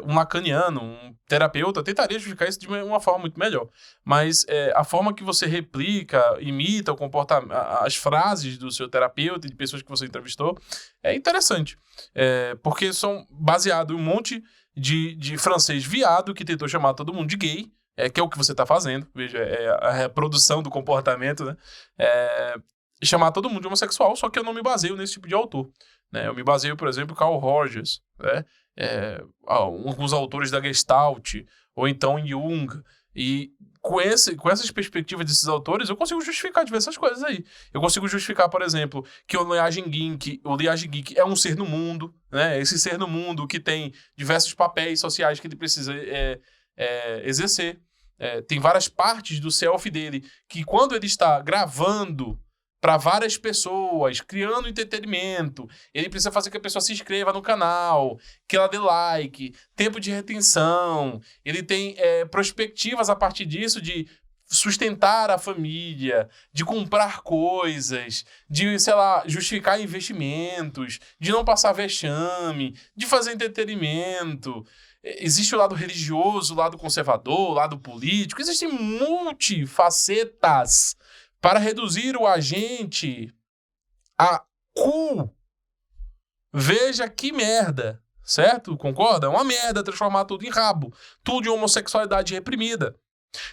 um lacaniano, um terapeuta, tentaria justificar isso de uma forma muito melhor. Mas a forma que você replica, imita o comportamento, as frases do seu terapeuta e de pessoas que você entrevistou, é interessante. Porque são baseados em um monte de francês viado que tentou chamar todo mundo de gay, que é o que você está fazendo. Veja, a reprodução do comportamento, né? Chamar todo mundo de homossexual, só que eu não me baseio nesse tipo de autor. Né? Eu me baseio, por exemplo, Carl Rogers, né? Alguns autores da Gestalt, ou então Jung. E com essas perspectivas desses autores, eu consigo justificar diversas coisas aí. Eu consigo justificar, por exemplo, que o Liagen Geek é um ser no mundo, né? Esse ser no mundo que tem diversos papéis sociais que ele precisa exercer. Tem várias partes do self dele que, quando ele está gravando para várias pessoas, criando entretenimento, ele precisa fazer que a pessoa se inscreva no canal, que ela dê like, tempo de retenção, ele tem perspectivas a partir disso de sustentar a família, de comprar coisas, de, sei lá, justificar investimentos, de não passar vexame, de fazer entretenimento. Existe o lado religioso, o lado conservador, o lado político, existem multifacetas para reduzir o agente a cu. Veja que merda, certo? Concorda? É uma merda transformar tudo em rabo. Tudo em homossexualidade reprimida.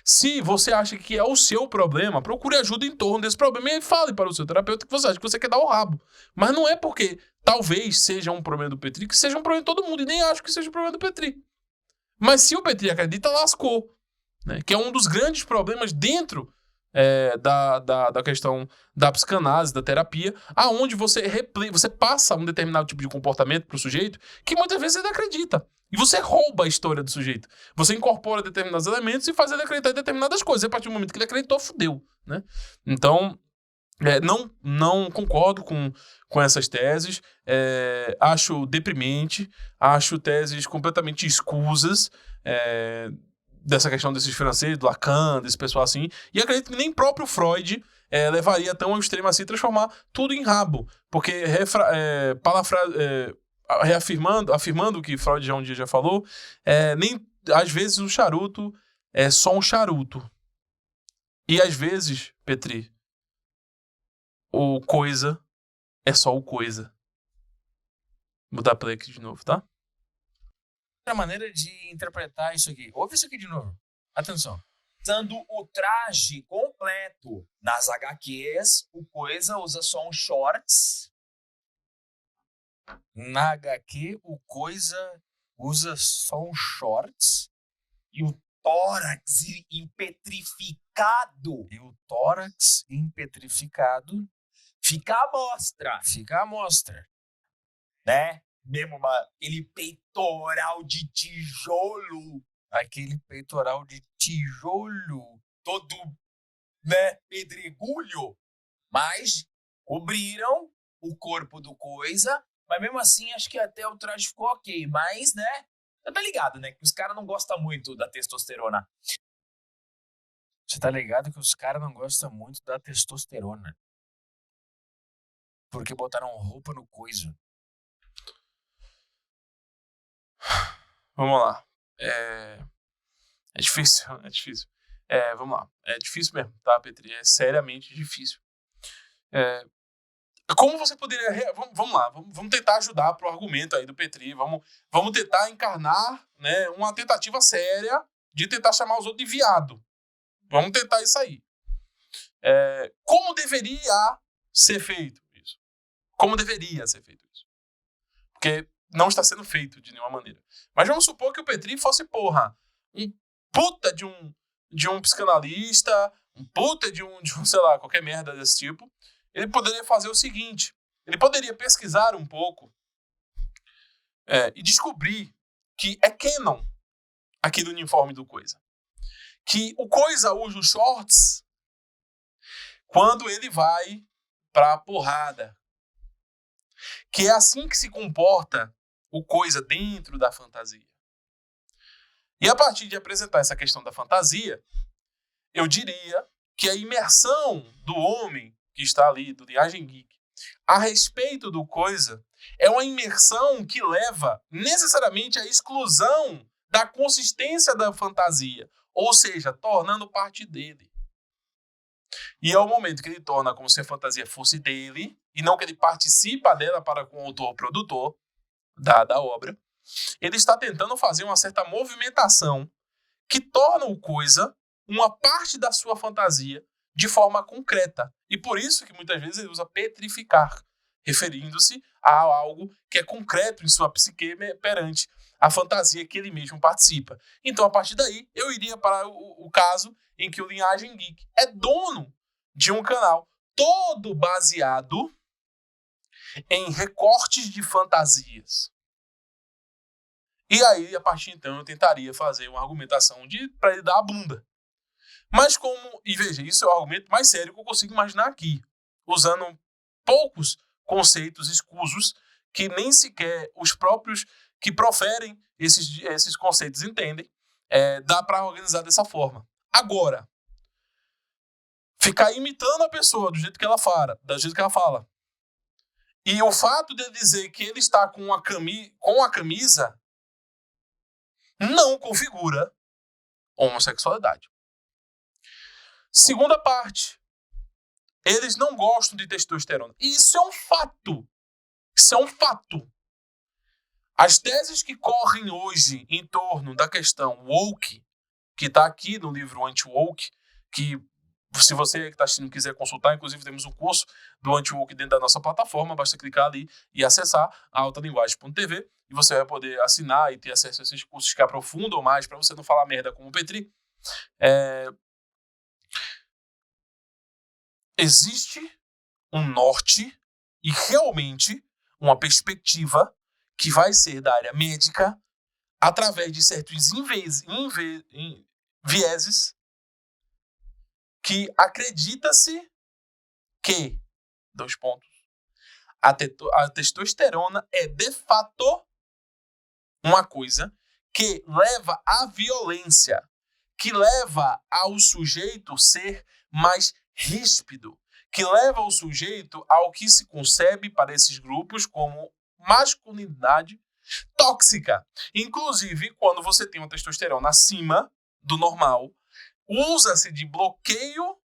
Se você acha que é o seu problema, procure ajuda em torno desse problema e fale para o seu terapeuta que você acha que você quer dar o rabo. Mas não é porque talvez seja um problema do Petri que seja um problema de todo mundo. E nem acho que seja um problema do Petri. Mas se o Petri acredita, lascou. Né? Que é um dos grandes problemas dentro da questão da psicanálise, da terapia, aonde você passa um determinado tipo de comportamento pro sujeito que muitas vezes ele acredita. E você rouba a história do sujeito. Você incorpora determinados elementos e faz ele acreditar em determinadas coisas. E a partir do momento que ele acreditou, fudeu. Né? Então, não concordo com essas teses. Acho deprimente. Acho teses completamente escusas. Dessa questão desses franceses, do Lacan, desse pessoal assim, e acredito que nem próprio Freud levaria tão ao extremo assim, transformar tudo em rabo, porque afirmando o que Freud já um dia já falou, nem às vezes o charuto é só um charuto, e às vezes, Petri, o coisa é só o coisa. Vou dar play aqui de novo, tá? Outra maneira de interpretar isso aqui. Ouve isso aqui de novo. Atenção. usando o traje completo. Nas HQs, o Coisa usa só um shorts. Na HQ, o Coisa usa só um shorts E o tórax impetrificado e o tórax impetrificado fica à mostra, fica à mostra. né? Mesmo aquele peitoral de tijolo, Aquele peitoral de tijolo. todo, né, pedregulho. Mas cobriram o corpo do Coisa, mas mesmo assim acho que até o traje ficou ok. Mas, né, tá ligado, né, que os caras não gostam muito da testosterona. Você tá ligado que os caras não gostam muito da testosterona. Porque botaram roupa no Coisa. Vamos lá. É difícil, é difícil. Vamos lá. É difícil mesmo, tá, Petri? É seriamente difícil. Como você poderia... Vamos lá, vamos tentar ajudar pro argumento aí do Petri. Vamos tentar encarnar, né, uma tentativa séria de tentar chamar os outros de viado. Vamos tentar isso aí. Como deveria ser feito isso? Como deveria ser feito isso? Porque não está sendo feito de nenhuma maneira. Mas vamos supor que o Petri fosse, um puta de um psicanalista, um puta de um, sei lá, qualquer merda desse tipo. Ele poderia fazer o seguinte: ele poderia pesquisar um pouco e descobrir que é canon aqui do uniforme do Coisa. Que o Coisa usa os shorts quando ele vai pra porrada. Que é assim que se comporta o Coisa dentro da fantasia. E a partir de apresentar essa questão da fantasia, eu diria que a imersão do homem que está ali, do Linhagem Geek, a respeito do Coisa, é uma imersão que leva necessariamente à exclusão da consistência da fantasia, ou seja, tornando parte dele. E é o momento que ele torna como se a fantasia fosse dele, e não que ele participa dela para com o autor ou produtor da obra. Ele está tentando fazer uma certa movimentação que torna o Coisa uma parte da sua fantasia de forma concreta. E por isso que muitas vezes ele usa petrificar, referindo-se a algo que é concreto em sua psique perante a fantasia que ele mesmo participa. Então, a partir daí, eu iria para o caso em que o Linhagem Geek é dono de um canal todo baseado em recortes de fantasias. E aí, a partir então, eu tentaria fazer uma argumentação para ele dar a bunda. Mas e veja, isso é o argumento mais sério que eu consigo imaginar aqui, usando poucos conceitos escusos que nem sequer os próprios que proferem esses conceitos entendem. Dá para organizar dessa forma. Agora, ficar imitando a pessoa do jeito que ela fala, e o fato de ele dizer que ele está com a camisa não configura homossexualidade. Segunda parte. Eles não gostam de testosterona. E isso é um fato. Isso é um fato. As teses que correm hoje em torno da questão woke, que está aqui no livro Anti-Woke, que se você que está assistindo quiser consultar, inclusive temos um curso do Anti-Woke dentro da nossa plataforma, basta clicar ali e acessar a altalinguagem.tv e você vai poder assinar e ter acesso a esses cursos que aprofundam mais para você não falar merda como o Petri. Existe um norte e realmente uma perspectiva que vai ser da área médica através de certos vieses que acredita-se que, a testosterona é de fato uma coisa que leva à violência, que leva ao sujeito ser mais ríspido, que leva o sujeito ao que se concebe para esses grupos como masculinidade tóxica. Inclusive, quando você tem uma testosterona acima do normal, usa-se de bloqueio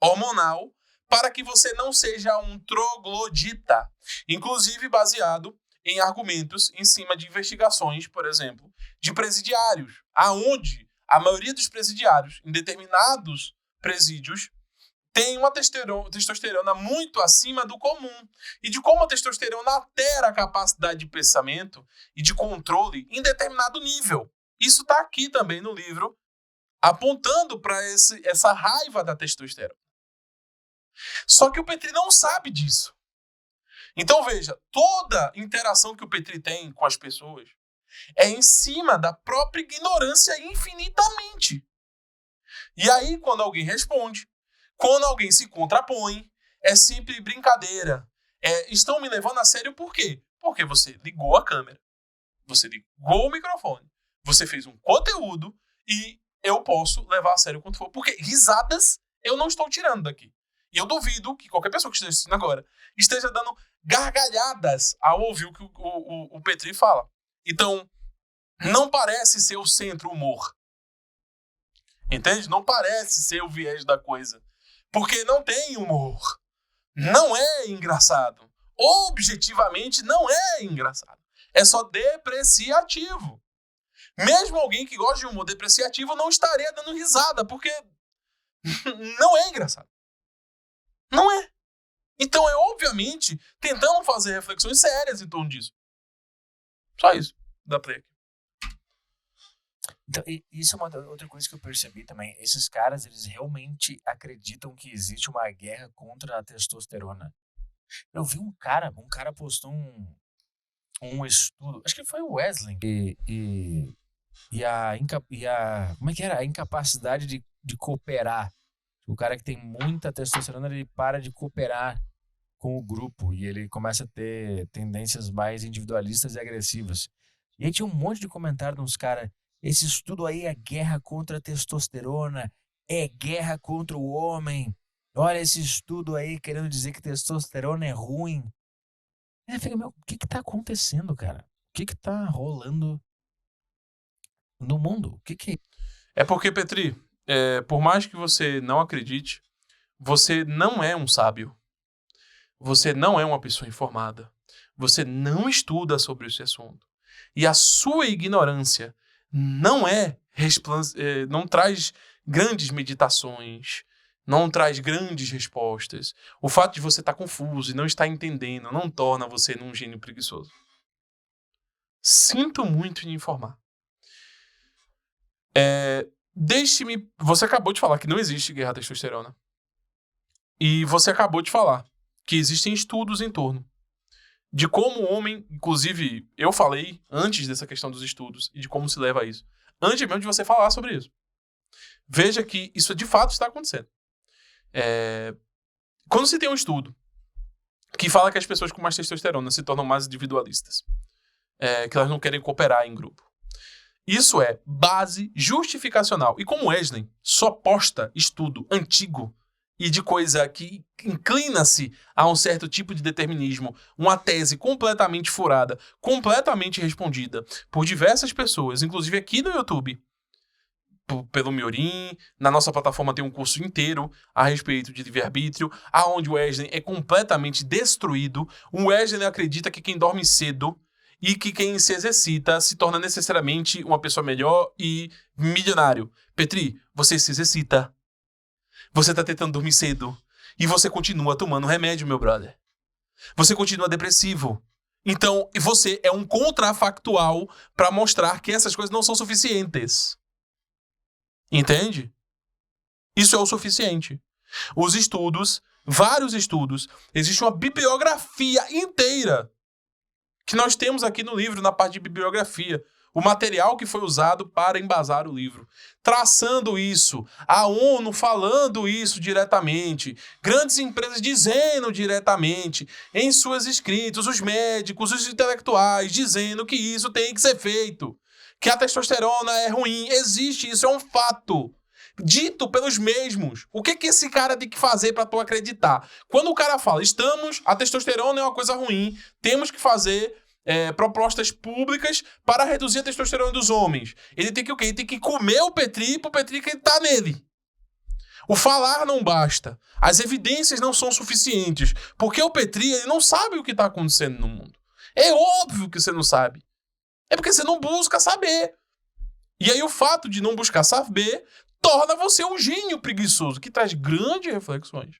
hormonal para que você não seja um troglodita. Inclusive baseado em argumentos em cima de investigações, por exemplo, de presidiários, aonde a maioria dos presidiários em determinados presídios tem uma testosterona muito acima do comum e de como a testosterona altera a capacidade de pensamento e de controle em determinado nível. Isso está aqui também no livro, apontando para essa raiva da testosterona. Só que o Petri não sabe disso. Então veja, toda interação que o Petri tem com as pessoas é em cima da própria ignorância infinitamente. E aí, quando alguém responde, quando alguém se contrapõe, é sempre brincadeira. Estão me levando a sério por quê? Porque você ligou a câmera, você ligou o microfone, você fez um conteúdo e eu posso levar a sério quanto for. Porque risadas eu não estou tirando daqui. E eu duvido que qualquer pessoa que esteja assistindo agora esteja dando gargalhadas ao ouvir o que o Petri fala. Então, não parece ser o centro-humor. Entende? Não parece ser o viés da coisa. Porque não tem humor. Não é engraçado. Objetivamente, não é engraçado. É só depreciativo. Mesmo alguém que gosta de humor depreciativo não estaria dando risada, porque não é engraçado. Não é. Então é, obviamente, tentando fazer reflexões sérias em torno disso. Só isso. Dá play aqui. Então, isso é uma outra coisa que eu percebi também. Esses caras, eles realmente acreditam que existe uma guerra contra a testosterona. Eu vi um cara postou um estudo, acho que foi o Wesley, como é que era? A incapacidade de cooperar. O cara que tem muita testosterona, ele para de cooperar com o grupo e ele começa a ter tendências mais individualistas e agressivas. E aí tinha um monte de comentário de uns caras: esse estudo aí é guerra contra a testosterona, é guerra contra o homem. Olha esse estudo aí querendo dizer que testosterona é ruim. Aí fica, meu, o que tá acontecendo, cara? O que tá rolando no mundo? O que é? É porque, Petri, por mais que você não acredite, você não é um sábio. Você não é uma pessoa informada. Você não estuda sobre esse assunto. E a sua ignorância não não traz grandes meditações, não traz grandes respostas. O fato de você estar confuso e não estar entendendo não torna você um gênio preguiçoso. Sinto muito em informar. Você acabou de falar que não existe guerra à testosterona. E você acabou de falar que existem estudos em torno de como o homem, inclusive eu falei antes dessa questão dos estudos e de como se leva a isso, antes mesmo de você falar sobre isso. Veja que isso de fato está acontecendo. Quando se tem um estudo que fala que as pessoas com mais testosterona se tornam mais individualistas, que elas não querem cooperar em grupo, isso é base justificacional. E como Wesley só posta estudo antigo e de coisa que inclina-se a um certo tipo de determinismo, uma tese completamente furada, completamente respondida por diversas pessoas, inclusive aqui no YouTube, pelo Miorim, na nossa plataforma tem um curso inteiro a respeito de livre-arbítrio, aonde o Wesley é completamente destruído. O Wesley acredita que quem dorme cedo e que quem se exercita se torna necessariamente uma pessoa melhor e milionário. Petri, você se exercita. Você tá tentando dormir cedo. E você continua tomando remédio, meu brother. Você continua depressivo. Então, você é um contrafactual para mostrar que essas coisas não são suficientes. Entende? Isso é o suficiente. Os estudos, vários estudos, existe uma bibliografia inteira que nós temos aqui no livro, na parte de bibliografia. O material que foi usado para embasar o livro. Traçando isso, a ONU falando isso diretamente, grandes empresas dizendo diretamente, em suas escritas, os médicos, os intelectuais, dizendo que isso tem que ser feito, que a testosterona é ruim. Existe, isso é um fato. Dito pelos mesmos. O que esse cara tem que fazer para tu acreditar? Quando o cara fala, a testosterona é uma coisa ruim, temos que fazer propostas públicas para reduzir a testosterona dos homens. Ele tem que o quê? Ele tem que comer o Petri pro Petri acreditar nele. O falar não basta. As evidências não são suficientes. Porque o Petri, ele não sabe o que está acontecendo no mundo. É óbvio que você não sabe. É porque você não busca saber. E aí o fato de não buscar saber torna você um gênio preguiçoso, que traz grandes reflexões.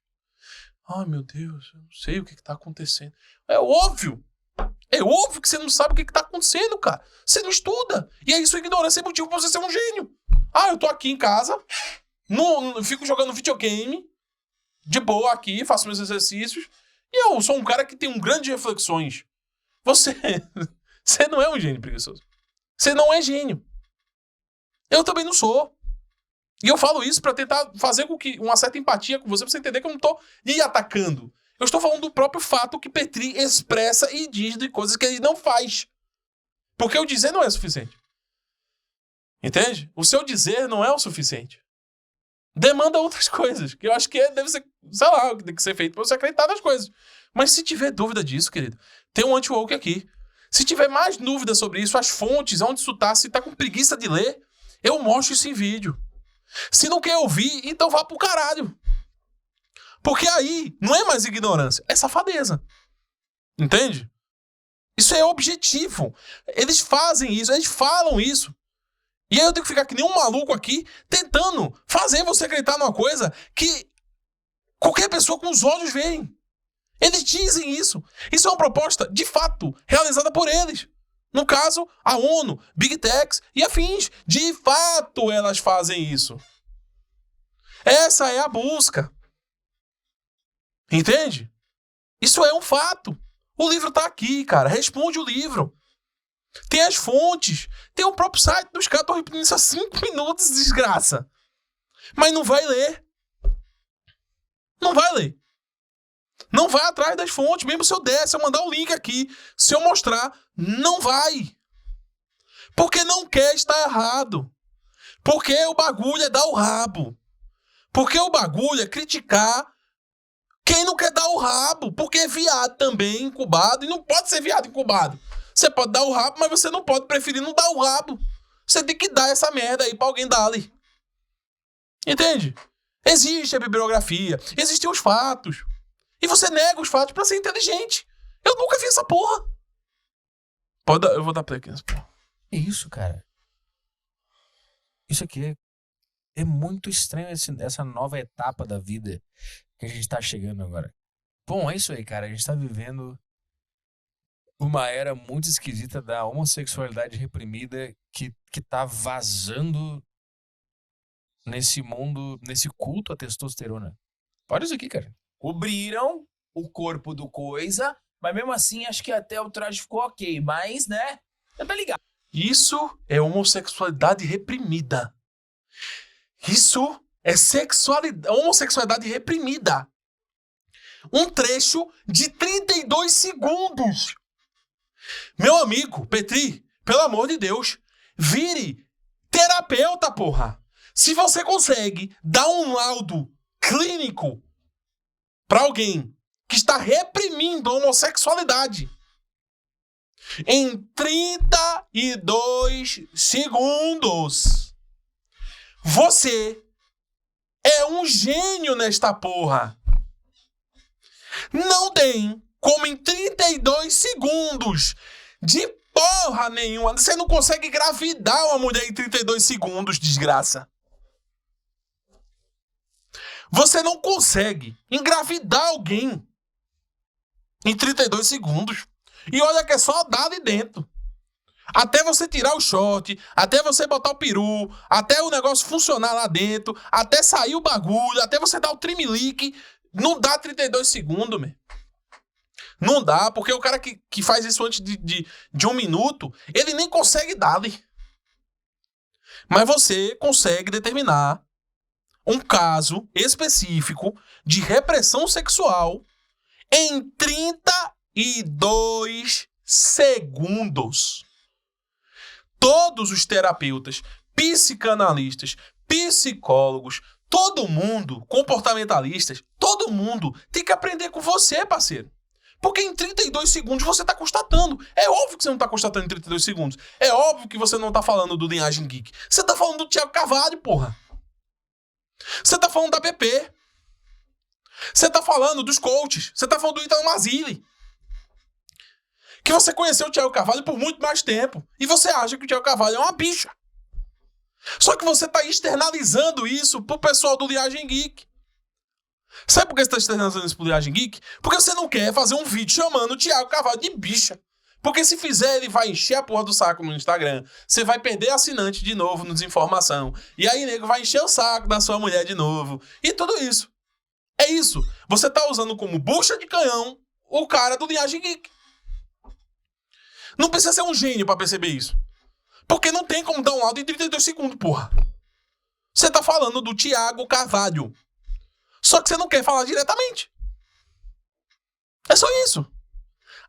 Ai, meu Deus, eu não sei o que está acontecendo. É óbvio. É óbvio que você não sabe o que está acontecendo, cara. Você não estuda. E aí sua ignorância é motivo para você ser um gênio. Ah, eu tô aqui em casa, fico jogando videogame, de boa aqui, faço meus exercícios, e eu sou um cara que tem grandes reflexões. Você não é um gênio preguiçoso. Você não é gênio. Eu também não sou. E eu falo isso pra tentar fazer com que uma certa empatia com você, pra você entender que eu não tô lhe atacando. Eu estou falando do próprio fato que Petri expressa e diz de coisas que ele não faz. Porque o dizer não é suficiente. Entende? O seu dizer não é o suficiente. Demanda outras coisas. Que eu acho que deve ser, sei lá, tem que ser feito pra você acreditar nas coisas. Mas se tiver dúvida disso, querido, tem um anti-woke aqui. Se tiver mais dúvida sobre isso, as fontes, onde isso tá, se tá com preguiça de ler, eu mostro isso em vídeo. Se não quer ouvir, então vá pro caralho. Porque aí não é mais ignorância, é safadeza. Entende? Isso é objetivo. Eles fazem isso, eles falam isso. E aí eu tenho que ficar que nem um maluco aqui, tentando fazer você acreditar numa coisa que qualquer pessoa com os olhos vê. Eles dizem isso. Isso é uma proposta, de fato, realizada por eles. No caso, a ONU, Big Techs e afins. De fato, elas fazem isso. Essa é a busca. Entende? Isso é um fato. O livro tá aqui, cara. Responde o livro. Tem as fontes. Tem o próprio site dos caras. Tô repetindo isso há 5 minutos, desgraça. Mas não vai ler. Não vai ler. Não vai atrás das fontes. Mesmo se eu der, se eu mandar o link aqui, se eu mostrar, não vai. Porque não quer estar errado. Porque o bagulho é dar o rabo. Porque o bagulho é criticar quem não quer dar o rabo. Porque é viado também, incubado. E não pode ser viado incubado. Você pode dar o rabo, mas você não pode preferir não dar o rabo. Você tem que dar essa merda aí pra alguém dar ali. Entende? Existe a bibliografia. Existem os fatos. E você nega os fatos pra ser inteligente. Eu nunca vi essa porra. Pode dar, eu vou dar play aqui nessa porra. É isso, cara. Isso aqui é muito estranho, essa nova etapa da vida que a gente tá chegando agora. Bom, é isso aí, cara. A gente tá vivendo uma era muito esquisita da homossexualidade reprimida que tá vazando nesse mundo, nesse culto à testosterona. Olha isso aqui, cara. Cobriram o corpo do coisa, mas mesmo assim acho que até o traje ficou ok. Mas, né? Você tá ligado? Isso é homossexualidade reprimida. Isso é homossexualidade reprimida. Um trecho de 32 segundos. Meu amigo, Petri, pelo amor de Deus, vire terapeuta, porra. Se você consegue dar um laudo clínico pra alguém que está reprimindo a homossexualidade em 32 segundos, você é um gênio nesta porra. Não tem como em 32 segundos de porra nenhuma. Você não consegue engravidar uma mulher em 32 segundos, desgraça. Você não consegue engravidar alguém em 32 segundos. E olha que é só dar ali dentro. Até você tirar o short, até você botar o peru, até o negócio funcionar lá dentro, até sair o bagulho, até você dar o trimelique, não dá 32 segundos, meu. Não dá, porque o cara que faz isso antes de 1 minuto, ele nem consegue dar-lhe. Mas você consegue determinar um caso específico de repressão sexual em 32 segundos. Todos os terapeutas, psicanalistas, psicólogos, todo mundo, comportamentalistas, todo mundo tem que aprender com você, parceiro. Porque em 32 segundos você tá constatando. É óbvio que você não tá constatando em 32 segundos. É óbvio que você não tá falando do Linhagem Geek. Você tá falando do Thiago Carvalho, porra. Você tá falando da BP. Você tá falando dos coaches. Você tá falando do Ítalo Mazzilli. Que você conheceu o Thiago Carvalho por muito mais tempo. E você acha que o Thiago Carvalho é uma bicha. Só que você tá externalizando isso pro pessoal do Linhagem Geek. Sabe por que você tá externalizando isso pro Linhagem Geek? Porque você não quer fazer um vídeo chamando o Thiago Carvalho de bicha. Porque se fizer, ele vai encher a porra do saco no Instagram. Você vai perder assinante de novo no Desinformação. E aí, nego, vai encher o saco da sua mulher de novo. E tudo isso. É isso. Você tá usando como bucha de canhão o cara do Linhagem Geek. Não precisa ser um gênio pra perceber isso. Porque não tem como dar um áudio em 32 segundos, porra. Você tá falando do Thiago Carvalho. Só que você não quer falar diretamente. É só isso.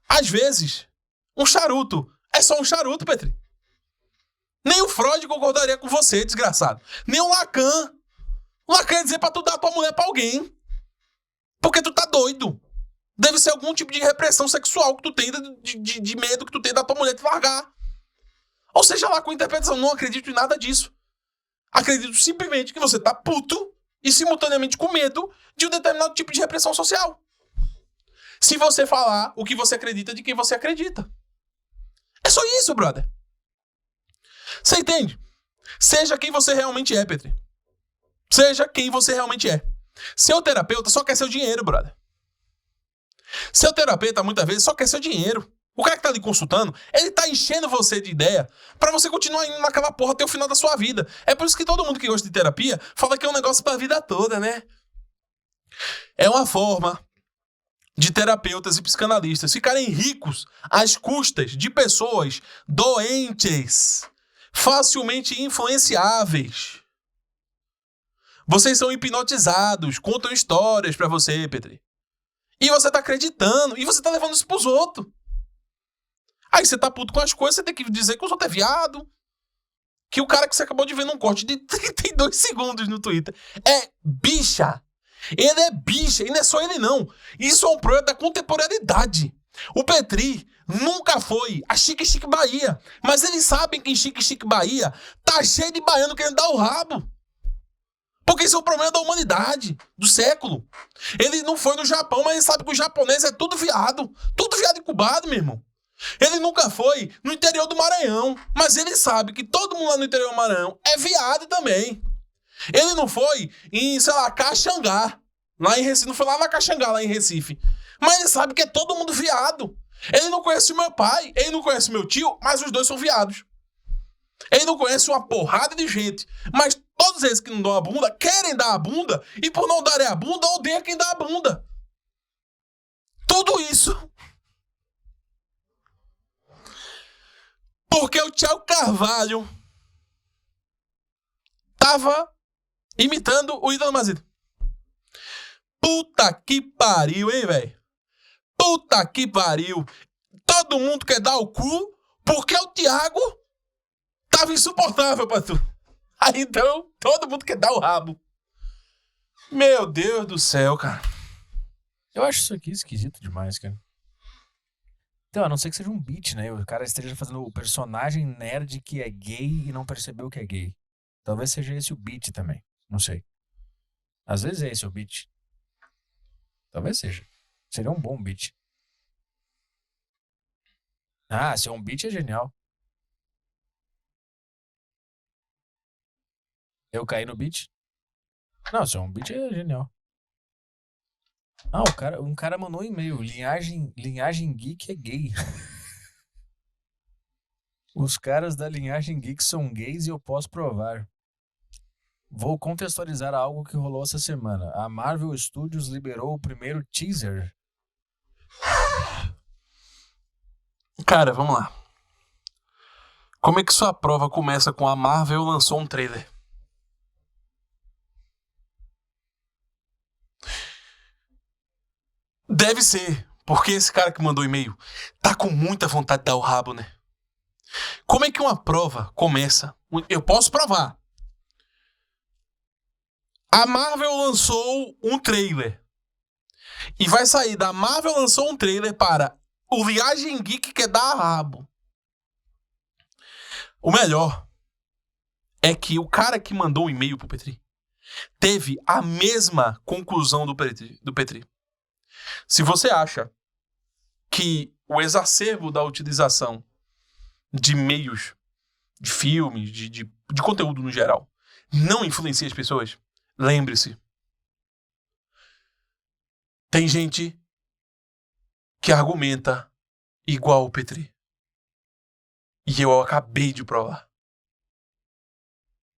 Às vezes, um charuto é só um charuto, Petri. Nem o Freud concordaria com você, desgraçado. Nem o Lacan. O Lacan ia dizer pra tu dar tua mulher pra alguém. Porque tu tá doido. Deve ser algum tipo de repressão sexual que tu tem, de medo que tu tem da tua mulher te largar. Ou seja lá com a interpretação, não acredito em nada disso. Acredito simplesmente que você tá puto e simultaneamente com medo de um determinado tipo de repressão social. Se você falar o que você acredita de quem você acredita. É só isso, brother. Você entende? Seja quem você realmente é, Petri. Seja quem você realmente é. Seu terapeuta só quer seu dinheiro, brother. Seu terapeuta, muitas vezes, só quer seu dinheiro. O cara que tá ali consultando, ele tá enchendo você de ideia pra você continuar indo naquela porra até o final da sua vida. É por isso que todo mundo que gosta de terapia fala que é um negócio pra vida toda, né? É uma forma de terapeutas e psicanalistas ficarem ricos às custas de pessoas doentes, facilmente influenciáveis. Vocês são hipnotizados, contam histórias pra você, Petri. E você tá acreditando, e você tá levando isso pros outros. Aí você tá puto com as coisas, você tem que dizer que os outros é viado. Que o cara que você acabou de ver num corte de 32 segundos no Twitter é bicha. Ele é bicha, e não é só ele não. Isso é um problema da contemporaneidade. O Petri nunca foi a Chique Chique Bahia, mas eles sabem que em Chique Chique Bahia tá cheio de baiano querendo dar o rabo. Porque isso é um problema da humanidade, do século. Ele não foi no Japão, mas ele sabe que o japonês é tudo viado incubado, meu irmão. Ele nunca foi no interior do Maranhão, mas ele sabe que todo mundo lá no interior do Maranhão é viado também. Ele não foi em, sei lá, Caxangá, lá em Recife, não foi lá na Caxangá, lá em Recife. Mas ele sabe que é todo mundo viado. Ele não conhece o meu pai, ele não conhece o meu tio, mas os dois são viados. Ele não conhece uma porrada de gente, mas todos eles que não dão a bunda querem dar a bunda e por não darem a bunda, odeia quem dá a bunda. Tudo isso porque o Thiago Carvalho tava imitando o Ítalo Mazito. Puta que pariu, hein, velho? Puta que pariu. Todo mundo quer dar o cu porque o Thiago tava insuportável pra tu. Aí então, todo mundo quer dar o rabo. Meu Deus do céu, cara. Eu acho isso aqui esquisito demais, cara. Então, a não ser que seja um beat, né? O cara esteja fazendo o personagem nerd que é gay e não percebeu que é gay. Talvez seja esse o beat também. Não sei. Às vezes é esse o beat. Talvez seja. Seria um bom beat. Ah, se é um beat é genial. Eu caí no beat? Não, se é um beat é genial. Ah, um cara mandou um e-mail. Linhagem Geek é gay. Os caras da Linhagem Geek são gays e eu posso provar. Vou contextualizar algo que rolou essa semana. A Marvel Studios liberou o primeiro teaser. Cara, vamos lá. Como é que sua prova começa com a Marvel lançou um trailer? Deve ser, porque esse cara que mandou o e-mail tá com muita vontade de dar o rabo, né? Como é que uma prova começa? Eu posso provar. A Marvel lançou um trailer. E vai sair da Marvel lançou um trailer para o Viagem Geek quer dar rabo. O melhor é que o cara que mandou o e-mail pro Petri teve a mesma conclusão do Petri. Se você acha que o exacerbo da utilização de meios, de filmes, de conteúdo no geral, não influencia as pessoas, lembre-se. Tem gente que argumenta igual o Petri. E eu acabei de provar.